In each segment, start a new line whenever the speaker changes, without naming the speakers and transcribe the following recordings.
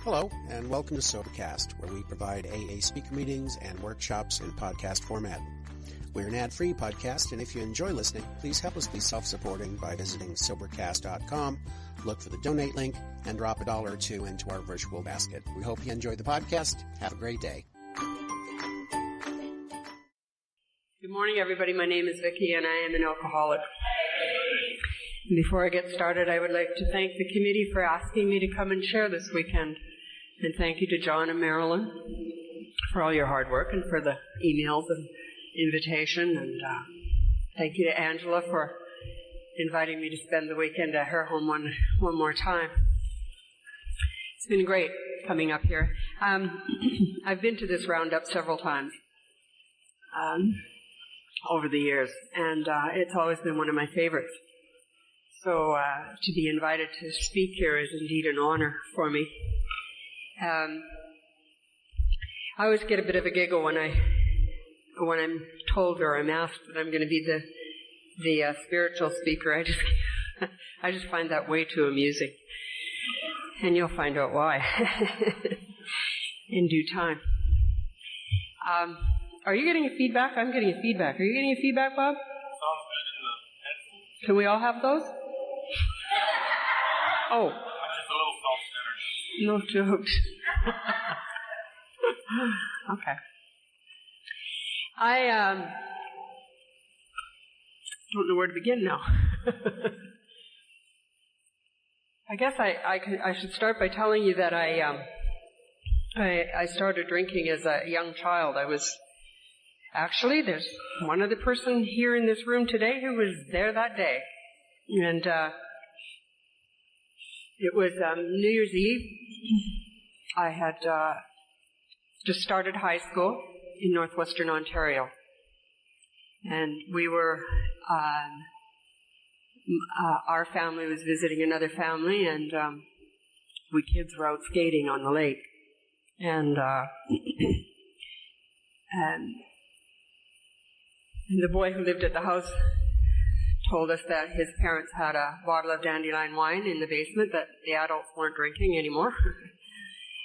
Hello, and welcome to Sobercast, where we provide AA speaker meetings and workshops in podcast format. We're an ad-free podcast, and if you enjoy listening, please help us be self-supporting by visiting Sobercast.com, look for the donate link, and drop $1 or $2 into our virtual basket. We hope you enjoyed the podcast. Have a great day.
Good morning, everybody. My name is Viki, and I am an alcoholic. Before I get started, I would like to thank the committee for asking me to come and share this weekend. And thank you to John and Marilyn for all your hard work and for the emails and invitation. And thank you to Angela for inviting me to spend the weekend at her home one more time. It's been great coming up here. I've been to this roundup several times over the years, and it's always been one of my favorites. So to be invited to speak here is indeed an honor for me. I always get a bit of a giggle when I'm told or I'm asked that I'm going to be the spiritual speaker. I just find that way too amusing, and you'll find out why in due time. Are you getting a feedback? I'm getting a feedback. Are you getting a feedback, Bob?
Sounds good in the headphones.
Can we all have those? Oh.
I'm just a little self-centered.
No jokes. Okay. I don't know where to begin now. I guess I should start by telling you that I started drinking as a young child. Actually, there's one other person here in this room today who was there that day. And it was New Year's Eve. I had just started high school in northwestern Ontario. And we were, our family was visiting another family, and we kids were out skating on the lake. And the boy who lived at the house told us that his parents had a bottle of dandelion wine in the basement that the adults weren't drinking anymore.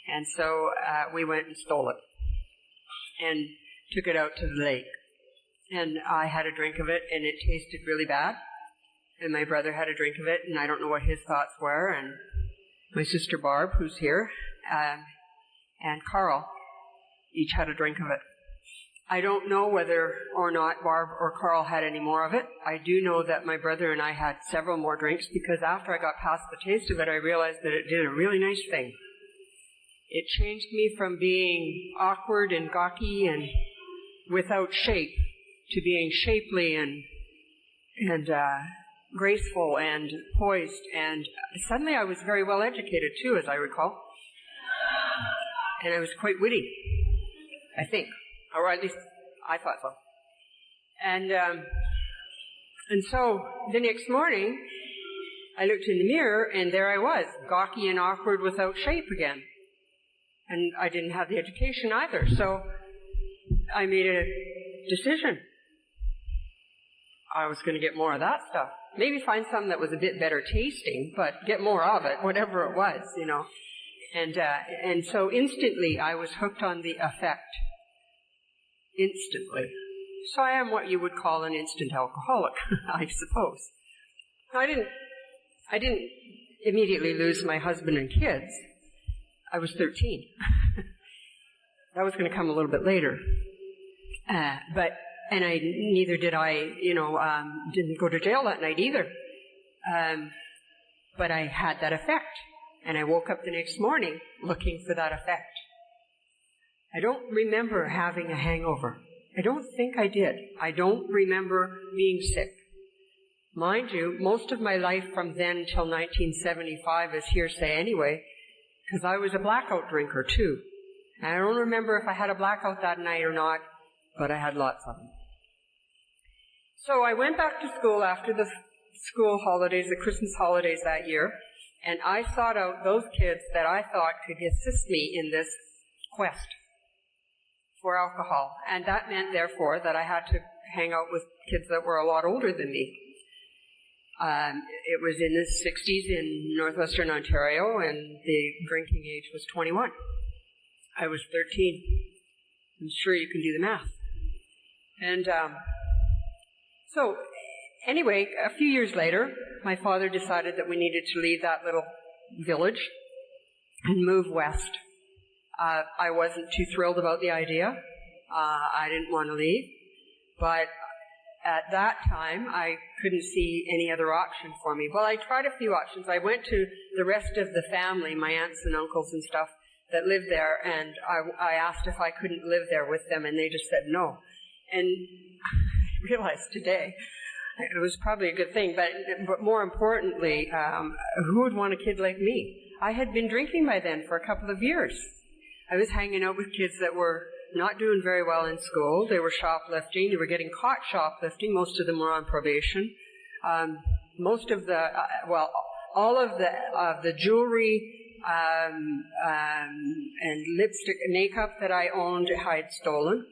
And so we went and stole it and took it out to the lake. And I had a drink of it, and it tasted really bad. And my brother had a drink of it, and I don't know what his thoughts were. And my sister Barb, who's here, and Carl each had a drink of it. I don't know whether or not Barb or Carl had any more of it. I do know that my brother and I had several more drinks, because after I got past the taste of it, I realized that it did a really nice thing. It changed me from being awkward and gawky and without shape to being shapely and graceful and poised. And suddenly I was very well educated too, as I recall. And I was quite witty, I think. Or at least I thought so. And so the next morning, I looked in the mirror, and there I was, gawky and awkward without shape again. And I didn't have the education either, so I made a decision. I was going to get more of that stuff. Maybe find some that was a bit better tasting, but get more of it, whatever it was, you know. And so instantly I was hooked on the effect. Instantly. So I am what you would call an instant alcoholic, I suppose. I didn't immediately lose my husband and kids. I was 13. That was going to come a little bit later. Neither did I, didn't go to jail that night either. But I had that effect. And I woke up the next morning looking for that effect. I don't remember having a hangover. I don't think I did. I don't remember being sick. Mind you, most of my life from then till 1975 is hearsay anyway, because I was a blackout drinker too. And I don't remember if I had a blackout that night or not, but I had lots of them. So I went back to school after the school holidays, the Christmas holidays that year, and I sought out those kids that I thought could assist me in this quest for alcohol. And that meant, therefore, that I had to hang out with kids that were a lot older than me. It was in the 60s in northwestern Ontario, and the drinking age was 21. I was 13. I'm sure you can do the math. And so, anyway, a few years later, my father decided that we needed to leave that little village and move west. I wasn't too thrilled about the idea. I didn't want to leave. But at that time, I couldn't see any other option for me. Well, I tried a few options. I went to the rest of the family, my aunts and uncles and stuff, that lived there, and I asked if I couldn't live there with them, and they just said no. And I realized today it was probably a good thing, but more importantly, who would want a kid like me? I had been drinking by then for a couple of years. I was hanging out with kids that were not doing very well in school. They were shoplifting. They were getting caught shoplifting. Most of them were on probation. Most of the, all of the jewelry and lipstick, makeup that I owned, I had stolen.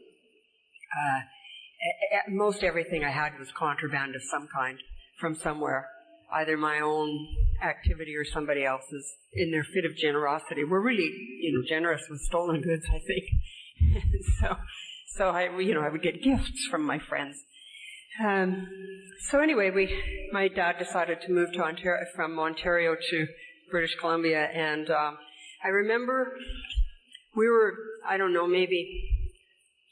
Most everything I had was contraband of some kind from somewhere, either my own activity or somebody else's. In their fit of generosity, we're really, generous with stolen goods, I think. so I would get gifts from my friends. So anyway, my dad decided to move to from Ontario to British Columbia, and I remember we were, I don't know, maybe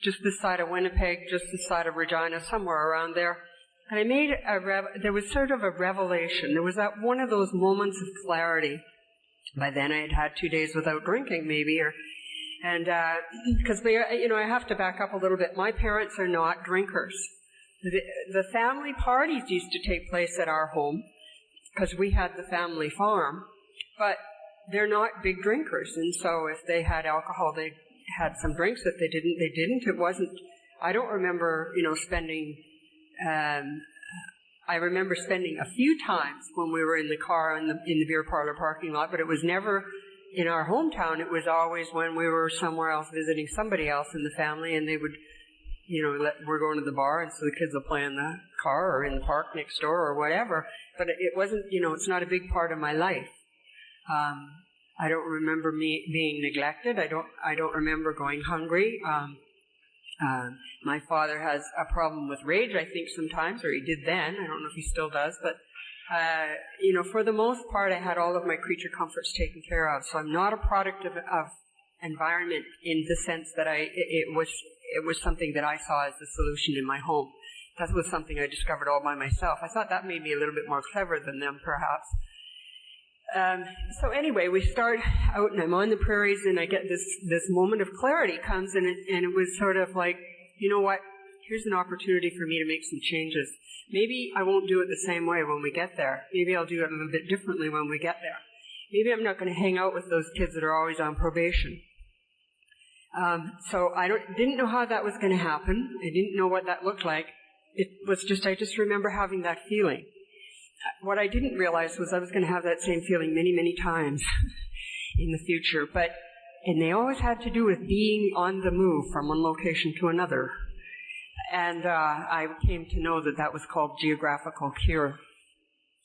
just this side of Winnipeg, just this side of Regina, somewhere around there. And I made there was sort of a revelation. There was one of those moments of clarity. By then I had had 2 days without drinking, maybe, because I have to back up a little bit. My parents are not drinkers. The family parties used to take place at our home because we had the family farm, but they're not big drinkers. And so if they had alcohol, they had some drinks. If they didn't, they didn't. It wasn't, I don't remember, spending, I remember spending a few times when we were in the car in the beer parlor parking lot, but it was never in our hometown. It was always when we were somewhere else visiting somebody else in the family, and they would, we're going to the bar, and so the kids will play in the car or in the park next door or whatever. But it wasn't, it's not a big part of my life. I don't remember me being neglected. I don't remember going hungry. My father has a problem with rage, I think, sometimes, or he did then. I don't know if he still does, but for the most part, I had all of my creature comforts taken care of. So I'm not a product of environment in the sense that it was something that I saw as the solution in my home. That was something I discovered all by myself. I thought that made me a little bit more clever than them, perhaps. So anyway, we start out, and I'm on the prairies, and I get this moment of clarity comes, and it was sort of like, you know what? Here's an opportunity for me to make some changes. Maybe I won't do it the same way when we get there. Maybe I'll do it a little bit differently when we get there. Maybe I'm not going to hang out with those kids that are always on probation. So I didn't know how that was going to happen. I didn't know what that looked like. I just remember having that feeling. What I didn't realize was I was going to have that same feeling many, many times in the future. And they always had to do with being on the move from one location to another. And I came to know that was called geographical cure.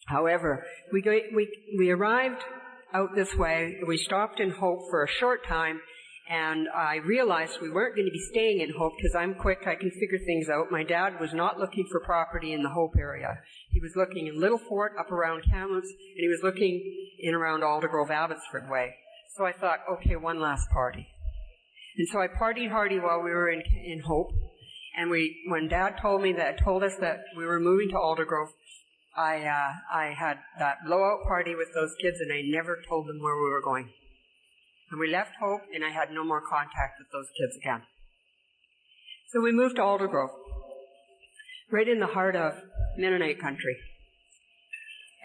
However, we arrived out this way. We stopped in Hope for a short time, and I realized we weren't going to be staying in Hope because I'm quick. I can figure things out. My dad was not looking for property in the Hope area. He was looking in Little Fort, up around Kamloops, and he was looking in around Aldergrove, Abbotsford way. So I thought, okay, one last party. And so I partied hardy while we were in Hope. And when Dad told us that we were moving to Aldergrove, I had that blowout party with those kids, and I never told them where we were going. And we left Hope, and I had no more contact with those kids again. So we moved to Aldergrove, right in the heart of Mennonite country.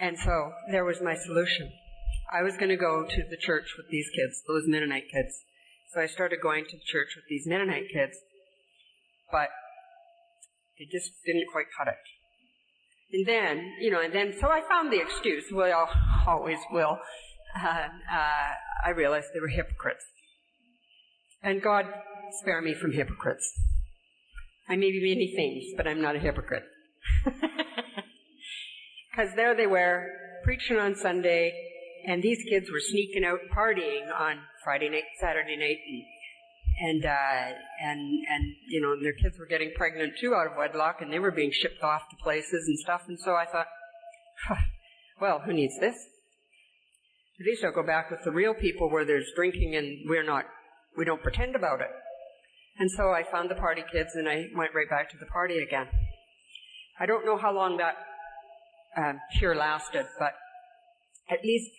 And so there was my solution. I was going to go to the church with these kids, those Mennonite kids. So I started going to church with these Mennonite kids, but it just didn't quite cut it. And then, so I found the excuse. Well, I always will. I realized they were hypocrites. And God spare me from hypocrites. I may be many things, but I'm not a hypocrite. Because there they were, preaching on Sunday, and these kids were sneaking out partying on Friday night, Saturday night, and their kids were getting pregnant too out of wedlock, and they were being shipped off to places and stuff. And so I thought, well, who needs this? At least I'll go back with the real people where there's drinking and we don't pretend about it. And so I found the party kids and I went right back to the party again. I don't know how long that cure lasted, but at least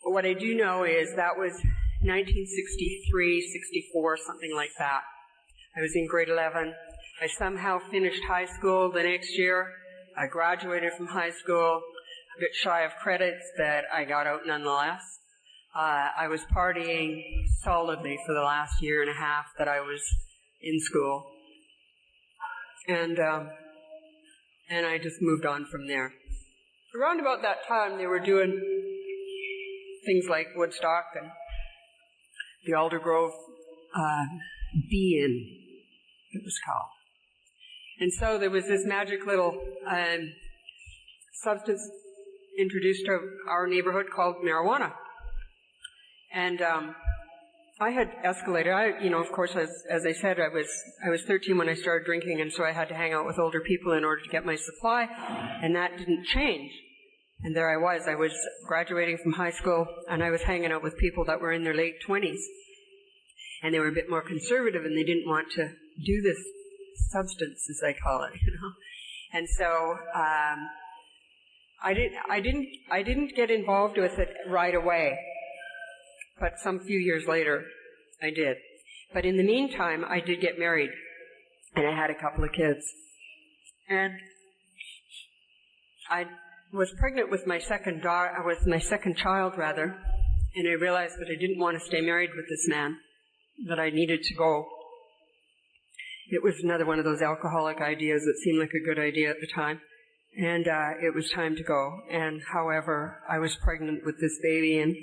what I do know is that was 1963, 64, something like that. I was in grade 11. I somehow finished high school the next year. I graduated from high school, a bit shy of credits, but I got out nonetheless. I was partying solidly for the last year and a half that I was in school. And I just moved on from there. Around about that time, they were doing things like Woodstock and the Aldergrove Be-In, it was called. And so there was this magic little substance introduced to our neighborhood called marijuana. And I had escalated. Of course, as I said, I was 13 when I started drinking, and so I had to hang out with older people in order to get my supply, and that didn't change. And there I was graduating from high school, and I was hanging out with people that were in their late 20s, and they were a bit more conservative, and they didn't want to do this substance, as I call it, And so I didn't get involved with it right away. But some few years later, I did. But in the meantime, I did get married, and I had a couple of kids. And I was pregnant with my second child, and I realized that I didn't want to stay married with this man, that I needed to go. It was another one of those alcoholic ideas that seemed like a good idea at the time, and it was time to go. And however, I was pregnant with this baby, and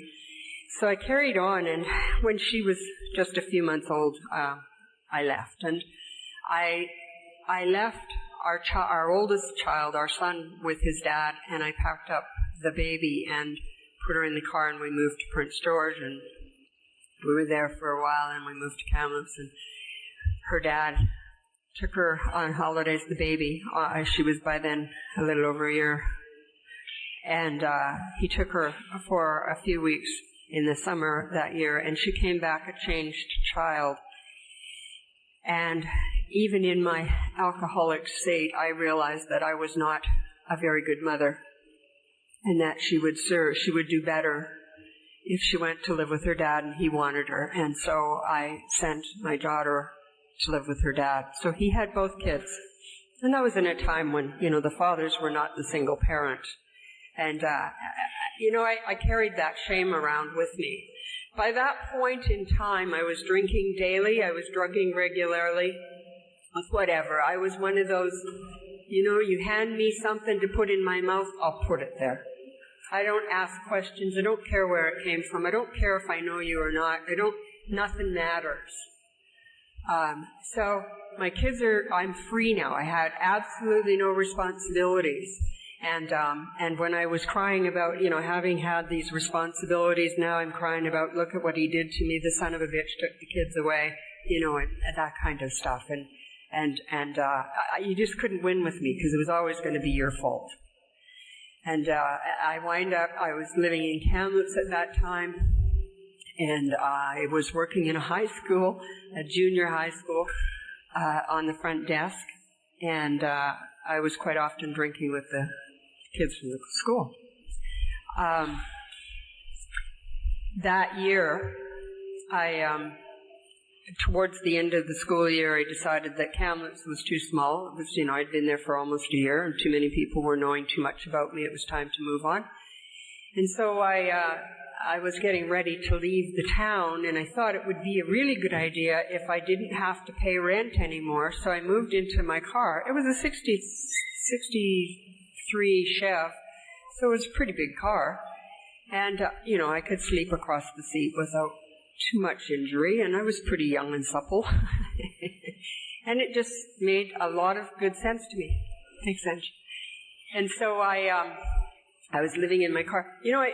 so I carried on, and when she was just a few months old, I left. And I left our oldest child, our son, with his dad, and I packed up the baby and put her in the car, and we moved to Prince George, and we were there for a while, and we moved to Kamloops, and her dad took her on holidays, the baby. She was by then a little over a year. And he took her for a few weeks in the summer that year, and she came back a changed child. And even in my alcoholic state, I realized that I was not a very good mother, and that she would do better if she went to live with her dad and he wanted her. And so I sent my daughter to live with her dad. So he had both kids. And that was in a time when, the fathers were not the single parent. And, I carried that shame around with me. By that point in time, I was drinking daily. I was drugging regularly. Whatever. I was one of those, you hand me something to put in my mouth, I'll put it there. I don't ask questions. I don't care where it came from. I don't care if I know you or not. Nothing matters. So my kids I'm free now. I had absolutely no responsibilities. And when I was crying about, having had these responsibilities, now I'm crying about, look at what he did to me. The son of a bitch took the kids away, and that kind of stuff. And you just couldn't win with me because it was always going to be your fault. And I was living in Kamloops at that time, and I was working in a high school, a junior high school, on the front desk, and I was quite often drinking with the kids from the school. That year, towards the end of the school year, I decided that Kamloops was too small. It was, I'd been there for almost a year, and too many people were knowing too much about me. It was time to move on. And so I was getting ready to leave the town, and I thought it would be a really good idea if I didn't have to pay rent anymore. So I moved into my car. It was a 63 Chev, so it was a pretty big car. And, I could sleep across the seat without too much injury, and I was pretty young and supple. And it just made a lot of good sense to me. Thanks, Angie. And so I was living in my car. You know,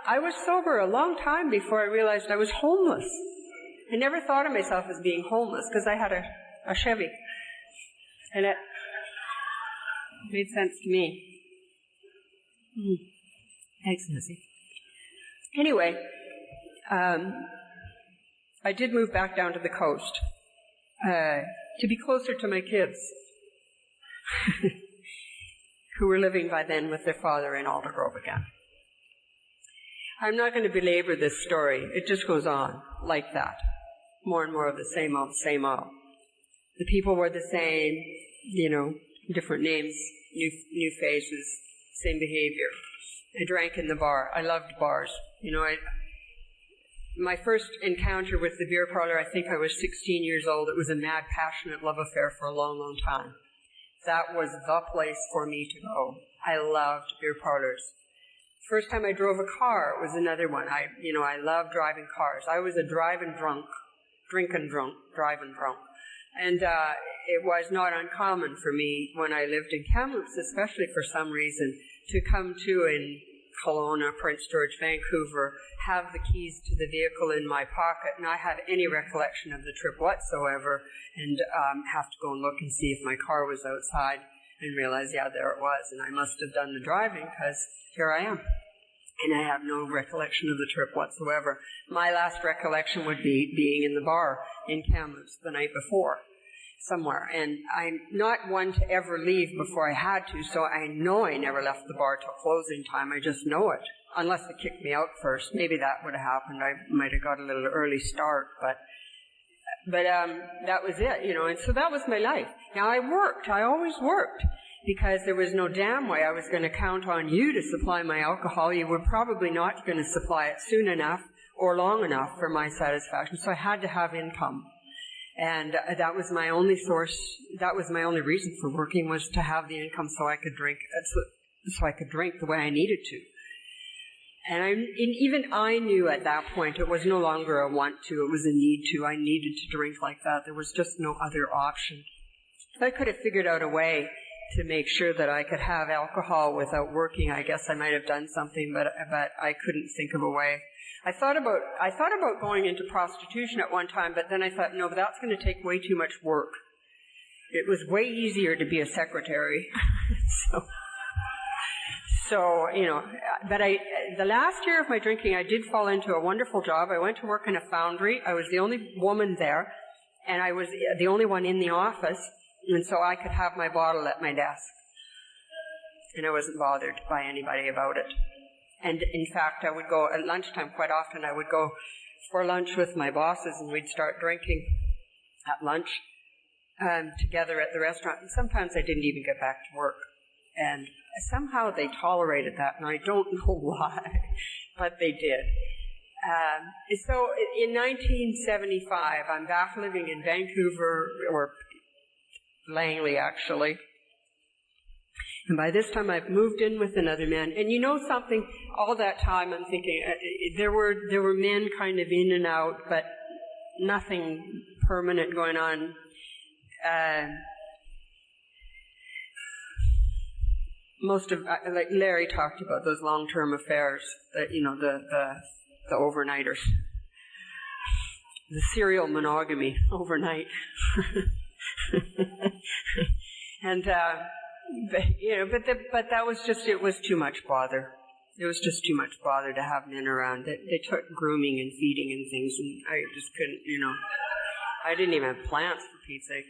I was sober a long time before I realized I was homeless. I never thought of myself as being homeless because I had a Chevy. And it made sense to me. Thanks, Nancy. Anyway, I did move back down to the coast to be closer to my kids, who were living by then with their father in Aldergrove again. I'm not going to belabor this story. It just goes on like that. More and more of the same old, same old. The people were the same, you know, different names, new faces, same behavior. I drank in the bar. I loved bars. You know, my first encounter with the beer parlor, I think I was 16 years old. It was a mad, passionate love affair for a long, long time. That was the place for me to go. I loved beer parlors. First time I drove a car was another one. I love driving cars. I was a driving drunk. And it was not uncommon for me when I lived in Kamloops, especially for some reason, to come to in Kelowna, Prince George, Vancouver, have the keys to the vehicle in my pocket, not have any recollection of the trip whatsoever, and have to go and look and see if my car was outside, and realize, yeah, there it was, and I must have done the driving, because here I am. And I have no recollection of the trip whatsoever. My last recollection would be being in the bar in Kamloops the night before, somewhere. And I'm not one to ever leave before I had to, so I know I never left the bar till closing time. I just know it. Unless they kicked me out first. Maybe that would have happened. I might have got a little early start, but that was it, you know. And so that was my life. Now I worked. I always worked. Because there was no damn way I was going to count on you to supply my alcohol. You were probably not going to supply it soon enough or long enough for my satisfaction. So I had to have income. And that was my only source, that was my only reason for working, was to have the income so I could drink, so I could drink the way I needed to. And even I knew at that point it was no longer a want to, it was a need to. I needed to drink like that. There was just no other option. If I could have figured out a way to make sure that I could have alcohol without working, I guess I might have done something, but I couldn't think of a way. I thought about going into prostitution at one time, but then I thought, no, but that's going to take way too much work. It was way easier to be a secretary. So, you know, but the last year of my drinking, I did fall into a wonderful job. I went to work in a foundry. I was the only woman there, and I was the only one in the office. And so I could have my bottle at my desk. And I wasn't bothered by anybody about it. And in fact, I would go at lunchtime quite often. I would go for lunch with my bosses, and we'd start drinking at lunch together at the restaurant. And sometimes I didn't even get back to work. And somehow they tolerated that, and I don't know why, but they did. So in 1975, I'm back living in Vancouver, or Langley, actually. And by this time, I've moved in with another man. And you know something? All that time, I'm thinking there were men kind of in and out, but nothing permanent going on. Most of, like Larry talked about those long-term affairs, you know, the overnighters, the serial monogamy overnight. And but that was just, it was too much bother. It was just too much bother to have men around. They took grooming and feeding and things, and I just couldn't, you know. I didn't even have plants, for Pete's sake.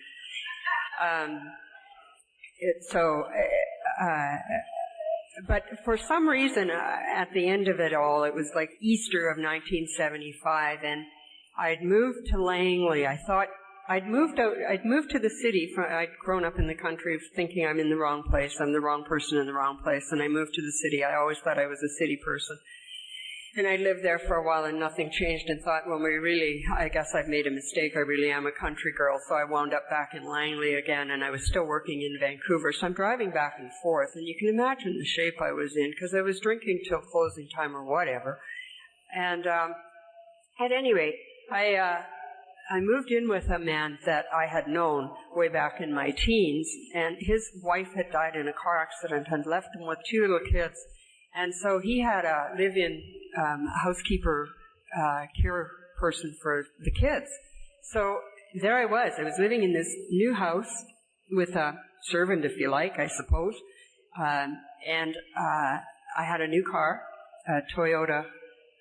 But for some reason, at the end of it all, it was like Easter of 1975, and I'd moved to Langley. I thought I'd moved to the city. I'd grown up in the country thinking I'm in the wrong place. I'm the wrong person in the wrong place. And I moved to the city. I always thought I was a city person. And I lived there for a while and nothing changed, and thought, well, I guess I've made a mistake. I really am a country girl. So I wound up back in Langley again, and I was still working in Vancouver. So I'm driving back and forth, and you can imagine the shape I was in, because I was drinking till closing time or whatever. And at any rate, I moved in with a man that I had known way back in my teens, and his wife had died in a car accident and left him with 2 little kids. And so he had a live-in housekeeper care person for the kids. So there I was living in this new house with a servant, if you like, I suppose. And I had a new car, a Toyota,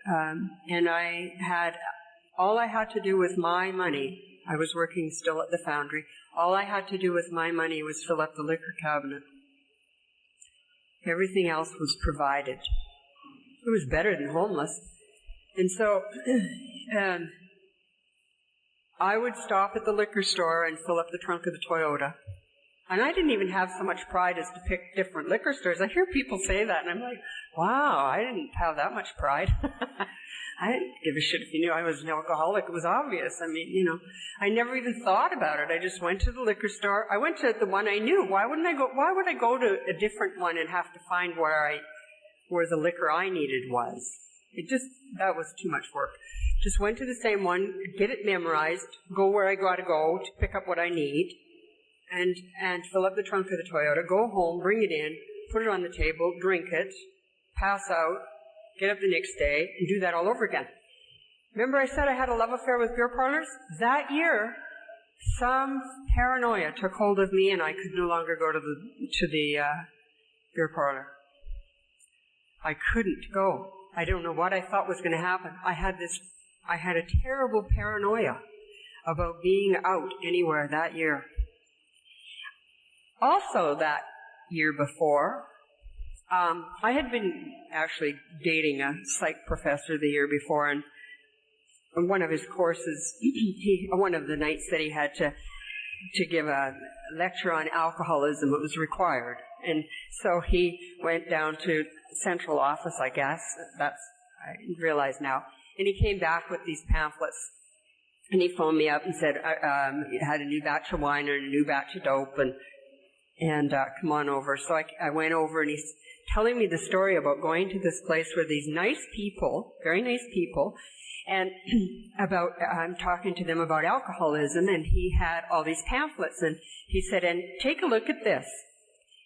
and all I had to do with my money, I was working still at the foundry, all I had to do with my money was fill up the liquor cabinet. Everything else was provided. It was better than homeless. And so I would stop at the liquor store and fill up the trunk of the Toyota. And I didn't even have so much pride as to pick different liquor stores. I hear people say that, and I'm like, wow, I didn't have that much pride. I didn't give a shit if you knew I was an alcoholic. It was obvious. I mean, I never even thought about it. I just went to the liquor store. I went to the one I knew. Why would I go to a different one and have to find where the liquor I needed was? That was too much work. Just went to the same one, get it memorized, go where I gotta go to pick up what I need, and fill up the trunk of the Toyota, go home, bring it in, put it on the table, drink it, pass out, get up the next day, and do that all over again. Remember I said I had a love affair with beer parlors? That year, some paranoia took hold of me, and I could no longer go to the beer parlor. I couldn't go. I don't know what I thought was going to happen. I had a terrible paranoia about being out anywhere that year. Also that year before, I had been actually dating a psych professor the year before, and on one of his courses, one of the nights that he had to give a lecture on alcoholism, it was required. And so he went down to central office, I guess, I realize now, and he came back with these pamphlets. And he phoned me up and said, he had a new batch of wine and a new batch of dope, and come on over. So I went over, and he's telling me the story about going to this place where these nice people, very nice people, and I'm talking to them about alcoholism, and he had all these pamphlets, and he said, and take a look at this.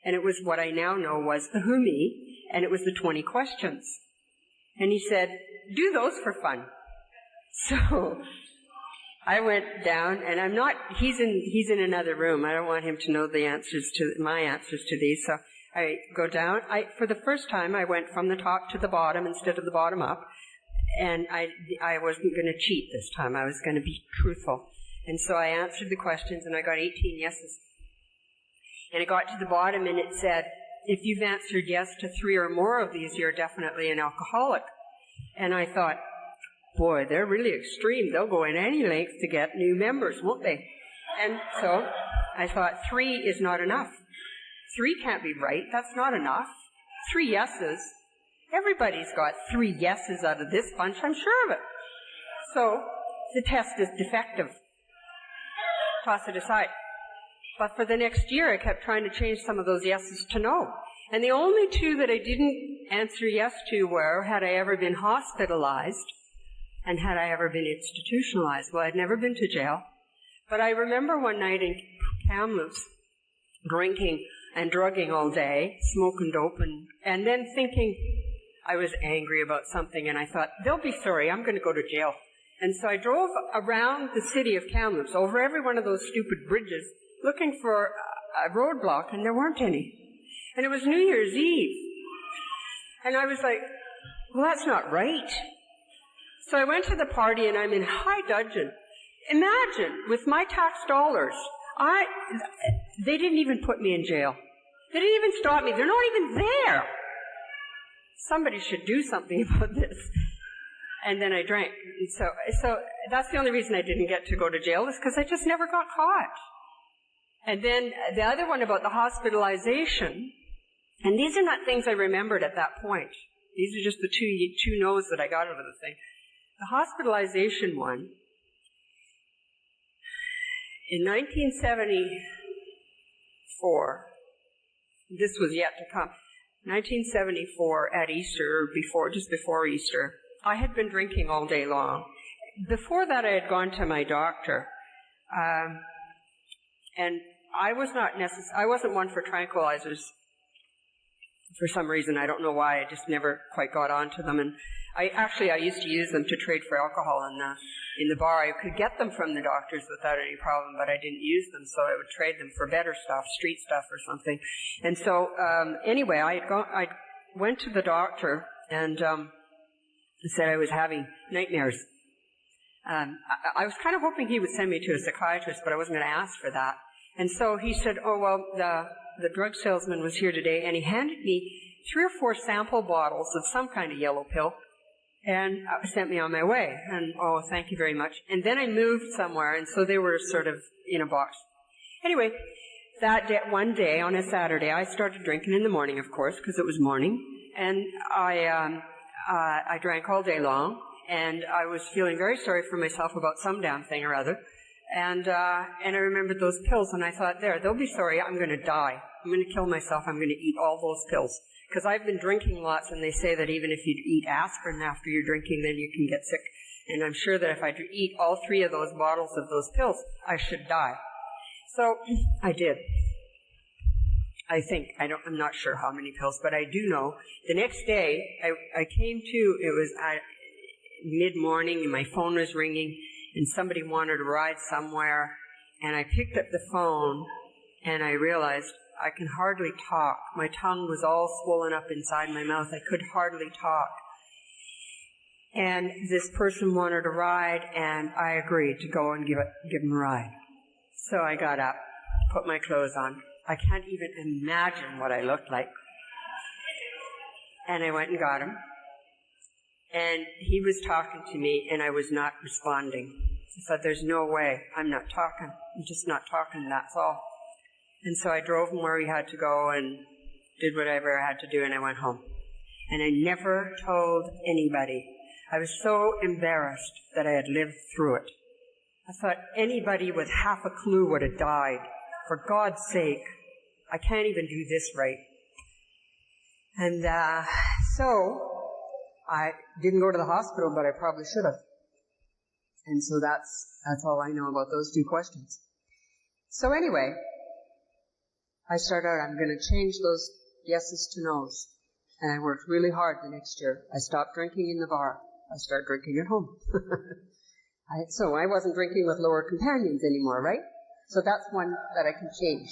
And it was what I now know was the Who Me, and it was the 20 questions. And he said, do those for fun. So I went down, and he's in another room. I don't want him to know my answers to these. So I go down. For the first time, I went from the top to the bottom instead of the bottom up. And I wasn't going to cheat this time. I was going to be truthful. And so I answered the questions, and I got 18 yeses. And I got to the bottom, and it said, if you've answered yes to 3 or more of these, you're definitely an alcoholic. And I thought, boy, they're really extreme. They'll go in any length to get new members, won't they? And so I thought 3 is not enough. 3 can't be right. That's not enough. 3 yeses. Everybody's got 3 yeses out of this bunch, I'm sure of it. So the test is defective. Toss it aside. But for the next year, I kept trying to change some of those yeses to no. And the only 2 that I didn't answer yes to were, had I ever been hospitalized and had I ever been institutionalized. Well, I'd never been to jail. But I remember one night in Kamloops, drinking and drugging all day, smoking dope, and then thinking I was angry about something, and I thought, they'll be sorry, I'm going to go to jail. And so I drove around the city of Kamloops, over every one of those stupid bridges, looking for a roadblock, and there weren't any. And it was New Year's Eve. And I was like, well, that's not right. So I went to the party, and I'm in high dudgeon. Imagine, with my tax dollars, they didn't even put me in jail. They didn't even stop me. They're not even there. Somebody should do something about this. And then I drank. And so that's the only reason I didn't get to go to jail, is because I just never got caught. And then the other one about the hospitalization, and these are not things I remembered at that point. These are just the two no's that I got out of the thing. The hospitalization one, in 1974, this was yet to come, 1974 at Easter, just before Easter, I had been drinking all day long, before that I had gone to my doctor, and I wasn't one for tranquilizers for some reason. I don't know why. I just never quite got onto them. And I used to use them to trade for alcohol in the bar. I could get them from the doctors without any problem, but I didn't use them, so I would trade them for better stuff, street stuff or something. And so, anyway, I went to the doctor and said I was having nightmares. I was kind of hoping he would send me to a psychiatrist, but I wasn't going to ask for that. And so he said, oh, well, the drug salesman was here today, and he handed me 3 or 4 sample bottles of some kind of yellow pill and sent me on my way. And, oh, thank you very much. And then I moved somewhere, and so they were sort of in a box. Anyway, that day, one day on a Saturday, I started drinking in the morning, of course, because it was morning. And I drank all day long, and I was feeling very sorry for myself about some damn thing or other. And I remembered those pills, and I thought, they'll be sorry, I'm going to die. I'm going to kill myself, I'm going to eat all those pills. Because I've been drinking lots, and they say that even if you eat aspirin after you're drinking, then you can get sick. And I'm sure that if I eat all 3 of those bottles of those pills, I should die. So I did. I think, I'm not sure how many pills, but I do know. The next day, I came to, it was mid-morning, and my phone was ringing, and somebody wanted to ride somewhere, and I picked up the phone, and I realized I can hardly talk. My tongue was all swollen up inside my mouth. I could hardly talk. And this person wanted a ride, and I agreed to go and give him a ride. So I got up, put my clothes on. I can't even imagine what I looked like. And I went and got him. And he was talking to me, and I was not responding. I said, there's no way. I'm not talking. I'm just not talking, that's all. And so I drove him where he had to go and did whatever I had to do, and I went home. And I never told anybody. I was so embarrassed that I had lived through it. I thought anybody with half a clue would have died. For God's sake, I can't even do this right. And so I didn't go to the hospital, but I probably should have. And so that's all I know about those 2 questions. So anyway, I started out, I'm going to change those yeses to nos. And I worked really hard the next year. I stopped drinking in the bar. I started drinking at home. So I wasn't drinking with lower companions anymore, right? So that's one that I can change.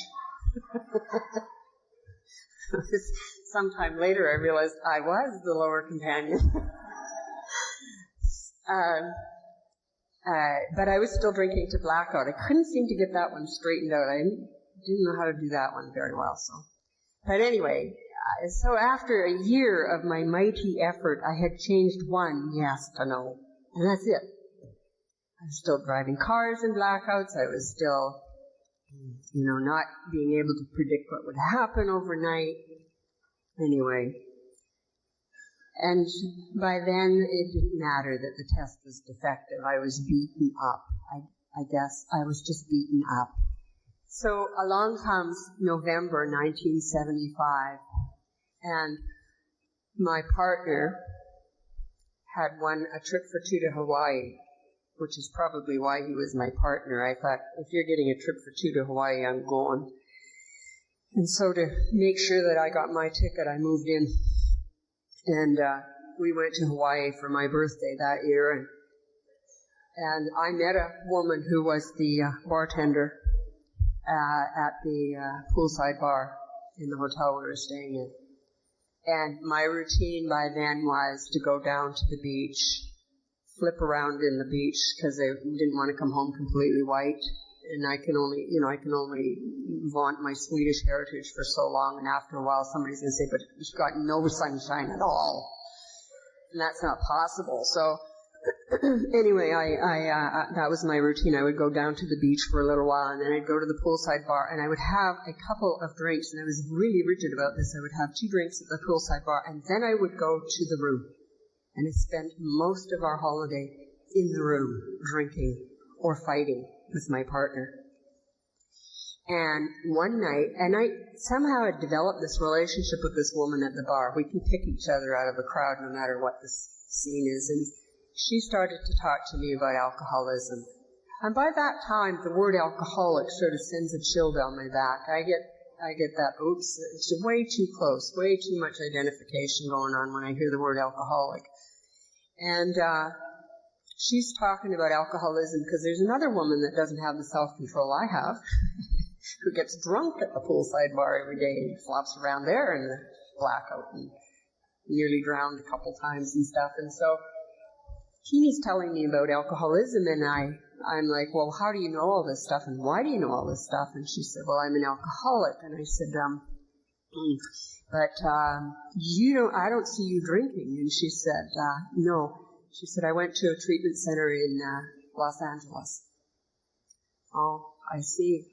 Sometime later I realized I was the lower companion. But I was still drinking to blackout. I couldn't seem to get that one straightened out. I didn't know how to do that one very well. But anyway, so after a year of my mighty effort, I had changed one yes to no. And that's it. I was still driving cars in blackouts. I was still, not being able to predict what would happen overnight. Anyway. And by then, it didn't matter that the test was defective. I was beaten up. I guess I was just beaten up. So along comes November 1975, and my partner had won a trip for 2 to Hawaii, which is probably why he was my partner. I thought, if you're getting a trip for 2 to Hawaii, I'm going. And so to make sure that I got my ticket, I moved in. And we went to Hawaii for my birthday that year. And I met a woman who was the bartender at the poolside bar in the hotel we were staying in. And my routine by then was to go down to the beach, flip around in the beach because I didn't want to come home completely white. And I can only vaunt my Swedish heritage for so long, and after a while somebody's going to say, but you've got no sunshine at all. And that's not possible. So anyway, that was my routine. I would go down to the beach for a little while, and then I'd go to the poolside bar, and I would have a couple of drinks, and I was really rigid about this. I would have 2 drinks at the poolside bar, and then I would go to the room. And I spent most of our holiday in the room, drinking or fighting with my partner. And one night, and I somehow had developed this relationship with this woman at the bar. We can pick each other out of a crowd no matter what the scene is. she started to talk to me about alcoholism. And by that time, the word alcoholic sort of sends a chill down my back. I get that, oops, it's way too close, way too much identification going on when I hear the word alcoholic. And she's talking about alcoholism because there's another woman that doesn't have the self-control I have, who gets drunk at the poolside bar every day and flops around there in the blackout and nearly drowned a couple times and stuff. And so Keenie's telling me about alcoholism, and I'm like, well, how do you know all this stuff, and why do you know all this stuff? And she said, well, I'm an alcoholic. And I said, I don't see you drinking. And she said, no. She said, I went to a treatment center in Los Angeles. Oh, I see.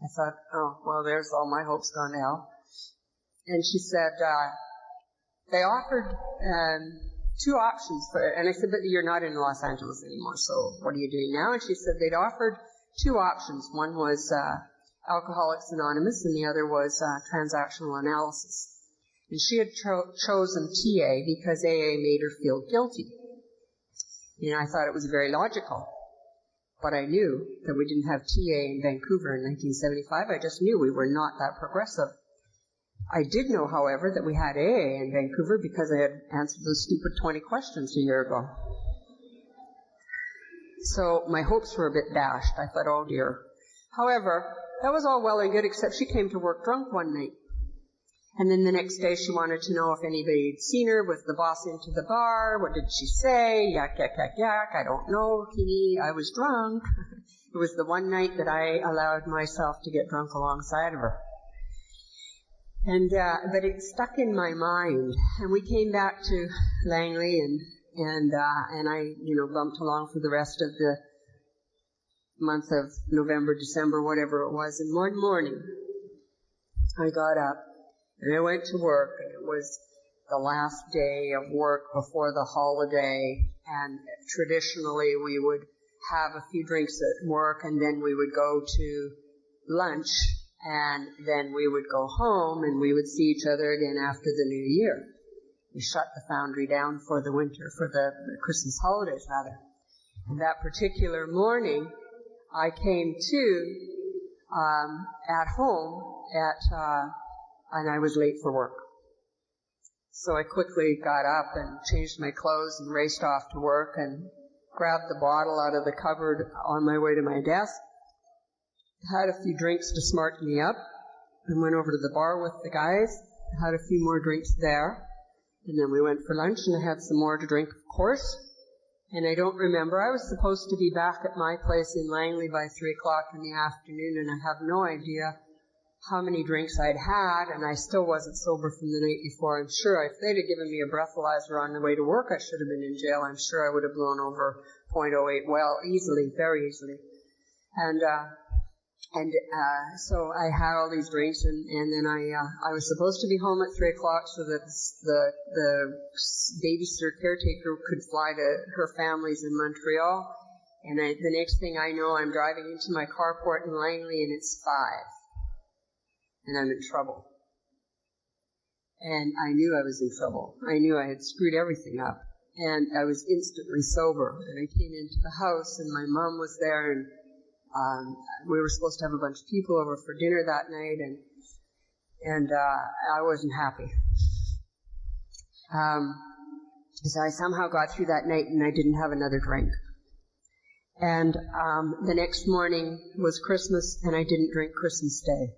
I thought, oh, well, there's all my hopes gone to hell. And she said, they offered two options and I said, but you're not in Los Angeles anymore, so what are you doing now? And she said they'd offered two options. One was Alcoholics Anonymous, and the other was transactional analysis. And she had chosen TA because AA made her feel guilty. You know, I thought it was very logical. But I knew that we didn't have TA in Vancouver in 1975. I just knew we were not that progressive. I did know, however, that we had AA in Vancouver because I had answered those stupid 20 questions a year ago. So my hopes were a bit dashed. I thought, oh dear. However, that was all well and good, except she came to work drunk one night. And then the next day she wanted to know if anybody had seen her. Was the boss into the bar? What did she say? Yak, yak, yak, yak. I don't know, Keeney. I was drunk. It was the one night that I allowed myself to get drunk alongside of her. And but it stuck in my mind, and we came back to Langley, and I, you know, bumped along for the rest of the month of November, December, whatever it was. And one morning, I got up and I went to work, and it was the last day of work before the holiday. And traditionally, we would have a few drinks at work, and then we would go to lunch. And then we would go home, and we would see each other again after the New Year. We shut the foundry down for the winter, for the Christmas holidays, rather. And that particular morning, I came to at home and I was late for work. So I quickly got up and changed my clothes and raced off to work and grabbed the bottle out of the cupboard on my way to my desk. Had a few drinks to smarten me up, and went over to the bar with the guys, had a few more drinks there, and then we went for lunch, and I had some more to drink, of course. And I don't remember, I was supposed to be back at my place in Langley by 3 o'clock in the afternoon, and I have no idea how many drinks I'd had, and I still wasn't sober from the night before. I'm sure if they'd have given me a breathalyzer on the way to work, I should have been in jail. I'm sure I would have blown over 0.08 well, easily, very easily. And so I had all these drinks, and then I was supposed to be home at 3 o'clock so that the babysitter caretaker could fly to her family's in Montreal. And the next thing I know, I'm driving into my carport in Langley, and it's 5. And I'm in trouble. And I knew I was in trouble. I knew I had screwed everything up. And I was instantly sober. And I came into the house, and my mom was there, and we were supposed to have a bunch of people over for dinner that night, and I wasn't happy. So I somehow got through that night, and I didn't have another drink. And the next morning was Christmas, and I didn't drink Christmas Day.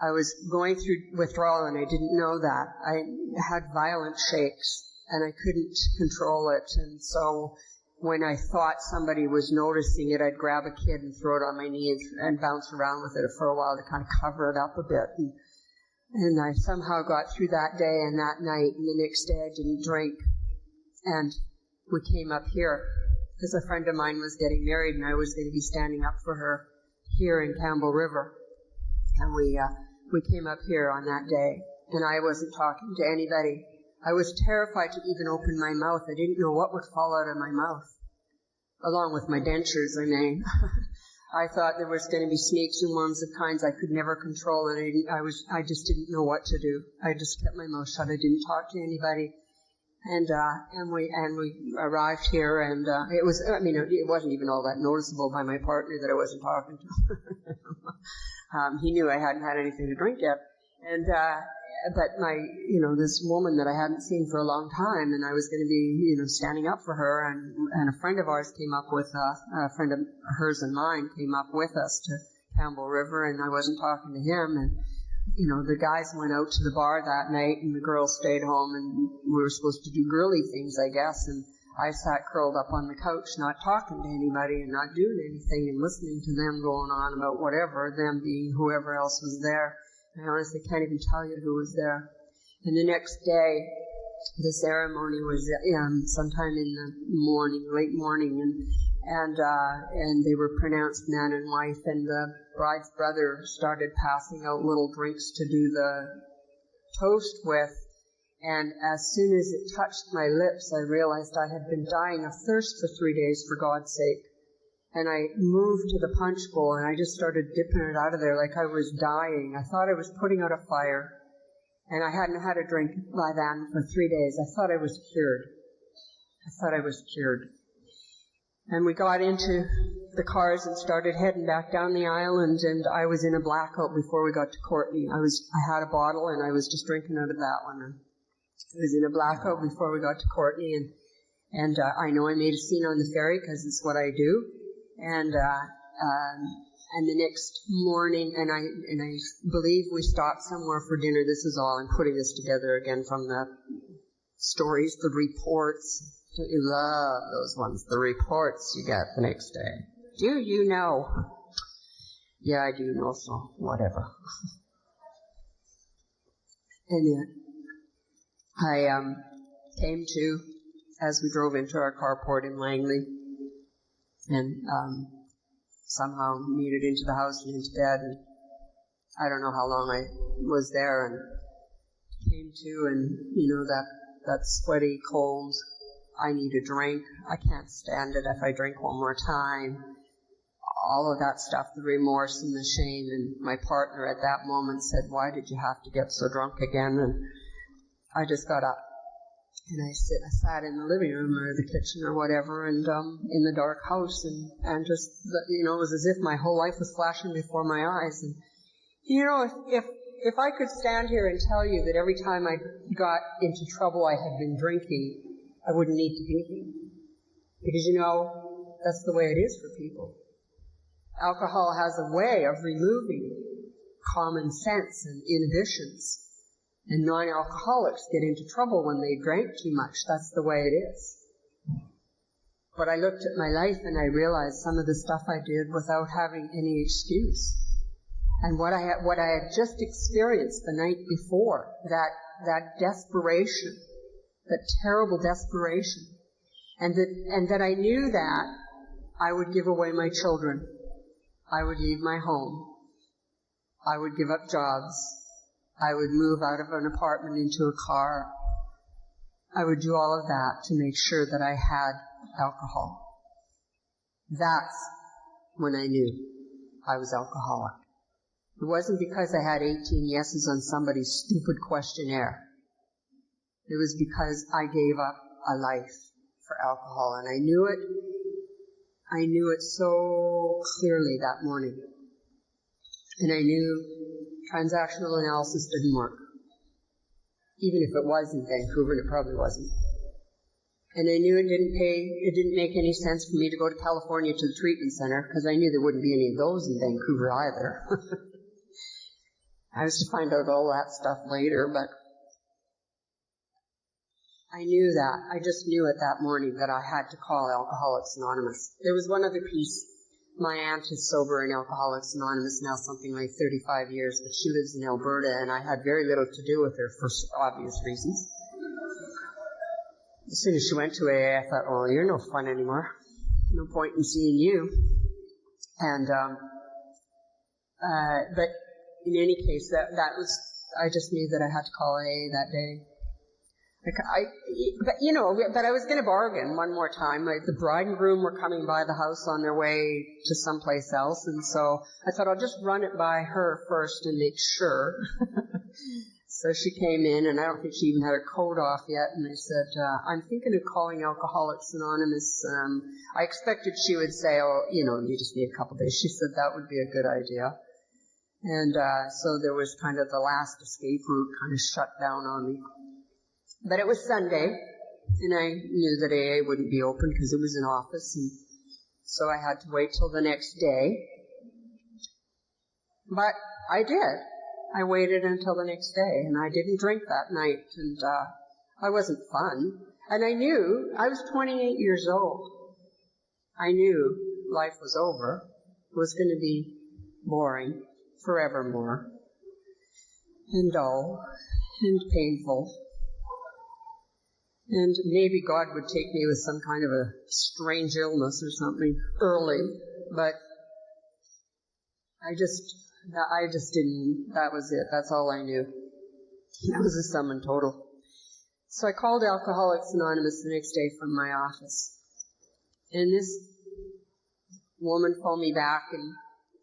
I was going through withdrawal, and I didn't know that. I had violent shakes, and I couldn't control it, and so when I thought somebody was noticing it, I'd grab a kid and throw it on my knee and bounce around with it for a while to kind of cover it up a bit. And I somehow got through that day and that night, and the next day I didn't drink. And we came up here because a friend of mine was getting married, and I was going to be standing up for her here in Campbell River. And we came up here on that day, and I wasn't talking to anybody. I was terrified to even open my mouth. I didn't know what would fall out of my mouth, along with my dentures, I mean. I thought there was going to be snakes and worms of kinds I could never control, and I just didn't know what to do. I just kept my mouth shut. I didn't talk to anybody. And we arrived here, and it was, I mean, it wasn't even all that noticeable by my partner that I wasn't talking to. He knew I hadn't had anything to drink yet. And, but this woman that I hadn't seen for a long time, and I was going to be, standing up for her, and a friend of ours came up with, a friend of hers and mine came up with us to Campbell River, and I wasn't talking to him, and, the guys went out to the bar that night, and the girls stayed home, and we were supposed to do girly things, I guess, and I sat curled up on the couch, not talking to anybody, and not doing anything, and listening to them going on about whatever, them being whoever else was there. I honestly can't even tell you who was there. And the next day, the ceremony was sometime in the morning, late morning, and they were pronounced man and wife, and the bride's brother started passing out little drinks to do the toast with. And as soon as it touched my lips, I realized I had been dying of thirst for 3 days, for God's sake. And I moved to the punch bowl, and I just started dipping it out of there like I was dying. I thought I was putting out a fire, and I hadn't had a drink by then for 3 days. I thought I was cured. And we got into the cars and started heading back down the island, and I was in a blackout before we got to Courtney. I had a bottle, and I was just drinking out of that one. And I was in a blackout before we got to Courtney, and I know I made a scene on the ferry because it's what I do. And the next morning, and I believe we stopped somewhere for dinner. This is all, I'm putting this together again from the stories, the reports. Don't you love those ones? The reports you get the next day. Do you know? Yeah, I do know, so whatever. And then I came to, as we drove into our carport in Langley, and somehow made it into the house and into bed, and I don't know how long I was there, and came to, and that sweaty, cold, I need a drink, I can't stand it if I drink one more time, all of that stuff, the remorse and the shame. And my partner at that moment said, "Why did you have to get so drunk again?" And I just got up. And I sat in the living room or the kitchen or whatever, and in the dark house, and just, it was as if my whole life was flashing before my eyes. And, if I could stand here and tell you that every time I got into trouble I had been drinking, I wouldn't need to be here. Because, that's the way it is for people. Alcohol has a way of removing common sense and inhibitions. And non-alcoholics get into trouble when they drank too much. That's the way it is. But I looked at my life and I realized some of the stuff I did without having any excuse. And what I had just experienced the night before, that desperation, that terrible desperation, and that I knew that I would give away my children, I would leave my home, I would give up jobs, I would move out of an apartment into a car. I would do all of that to make sure that I had alcohol. That's when I knew I was alcoholic. It wasn't because I had 18 yeses on somebody's stupid questionnaire. It was because I gave up a life for alcohol, and I knew it. I knew it so clearly that morning. And I knew transactional analysis didn't work. Even if it was in Vancouver, and it probably wasn't. And I knew it didn't make any sense for me to go to California to the treatment center, because I knew there wouldn't be any of those in Vancouver either. I was to find out all that stuff later, but I knew that. I just knew it that morning that I had to call Alcoholics Anonymous. There was one other piece. My aunt is sober in Alcoholics Anonymous now something like 35 years, but she lives in Alberta, and I had very little to do with her for obvious reasons. As soon as she went to AA, I thought, "Oh, you're no fun anymore. No point in seeing you." And but in any case, that was, I just knew that I had to call AA that day. But I was going to bargain one more time. The bride and groom were coming by the house on their way to someplace else, and so I thought I'll just run it by her first and make sure. So she came in, and I don't think she even had her coat off yet, and I said, I'm thinking of calling Alcoholics Anonymous. I expected she would say, oh, you just need a couple days. She said that would be a good idea. And so there was kind of the last escape route kind of shut down on me. But it was Sunday, and I knew that AA wouldn't be open because it was in office, and so I had to wait till the next day. But I did. I waited until the next day, and I didn't drink that night, and I wasn't fun. And I knew, I was 28 years old. I knew life was over. It was going to be boring forevermore, and dull, and painful. And maybe God would take me with some kind of a strange illness or something early, but I just didn't, that was it. That's all I knew. It was a sum and total. So I called Alcoholics Anonymous the next day from my office. And this woman phoned me back in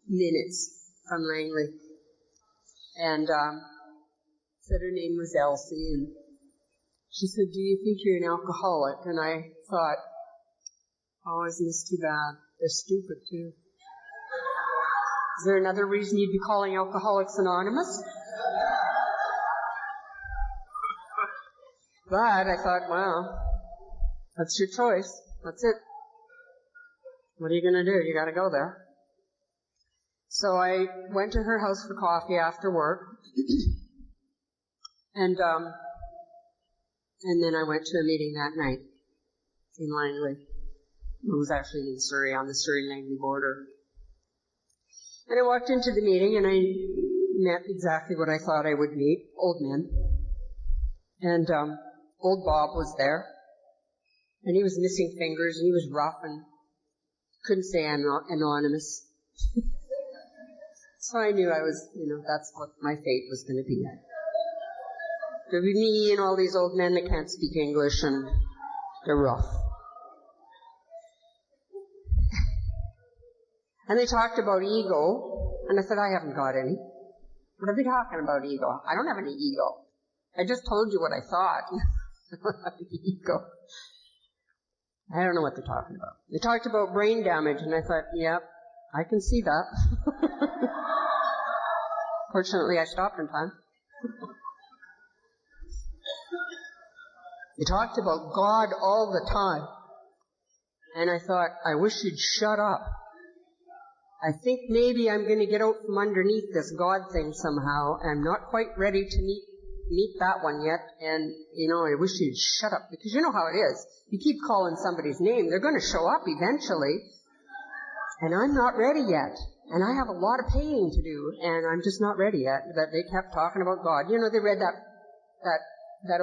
minutes from Langley. And said her name was Elsie. And she said, do you think you're an alcoholic? And I thought, oh, isn't this too bad? They're stupid, too. Is there another reason you'd be calling Alcoholics Anonymous? But I thought, well, that's your choice. That's it. What are you going to do? You got to go there. So I went to her house for coffee after work, and then I went to a meeting that night in Langley. It was actually in Surrey, on the Surrey-Langley border. And I walked into the meeting, and I met exactly what I thought I would meet, old men. And old Bob was there, and he was missing fingers, and he was rough, and couldn't say anonymous. So I knew I was, that's what my fate was going to be. There'd be me and all these old men that can't speak English, and they're rough. And they talked about ego, and I said, I haven't got any. What are they talking about, ego? I don't have any ego. I just told you what I thought. I don't have any ego. I don't know what they're talking about. They talked about brain damage, and I thought, yep, I can see that. Fortunately, I stopped in time. They talked about God all the time. And I thought, I wish you'd shut up. I think maybe I'm going to get out from underneath this God thing somehow. I'm not quite ready to meet that one yet. And, I wish you'd shut up. Because you know how it is. You keep calling somebody's name, they're going to show up eventually. And I'm not ready yet. And I have a lot of paying to do, and I'm just not ready yet. But they kept talking about God. They read that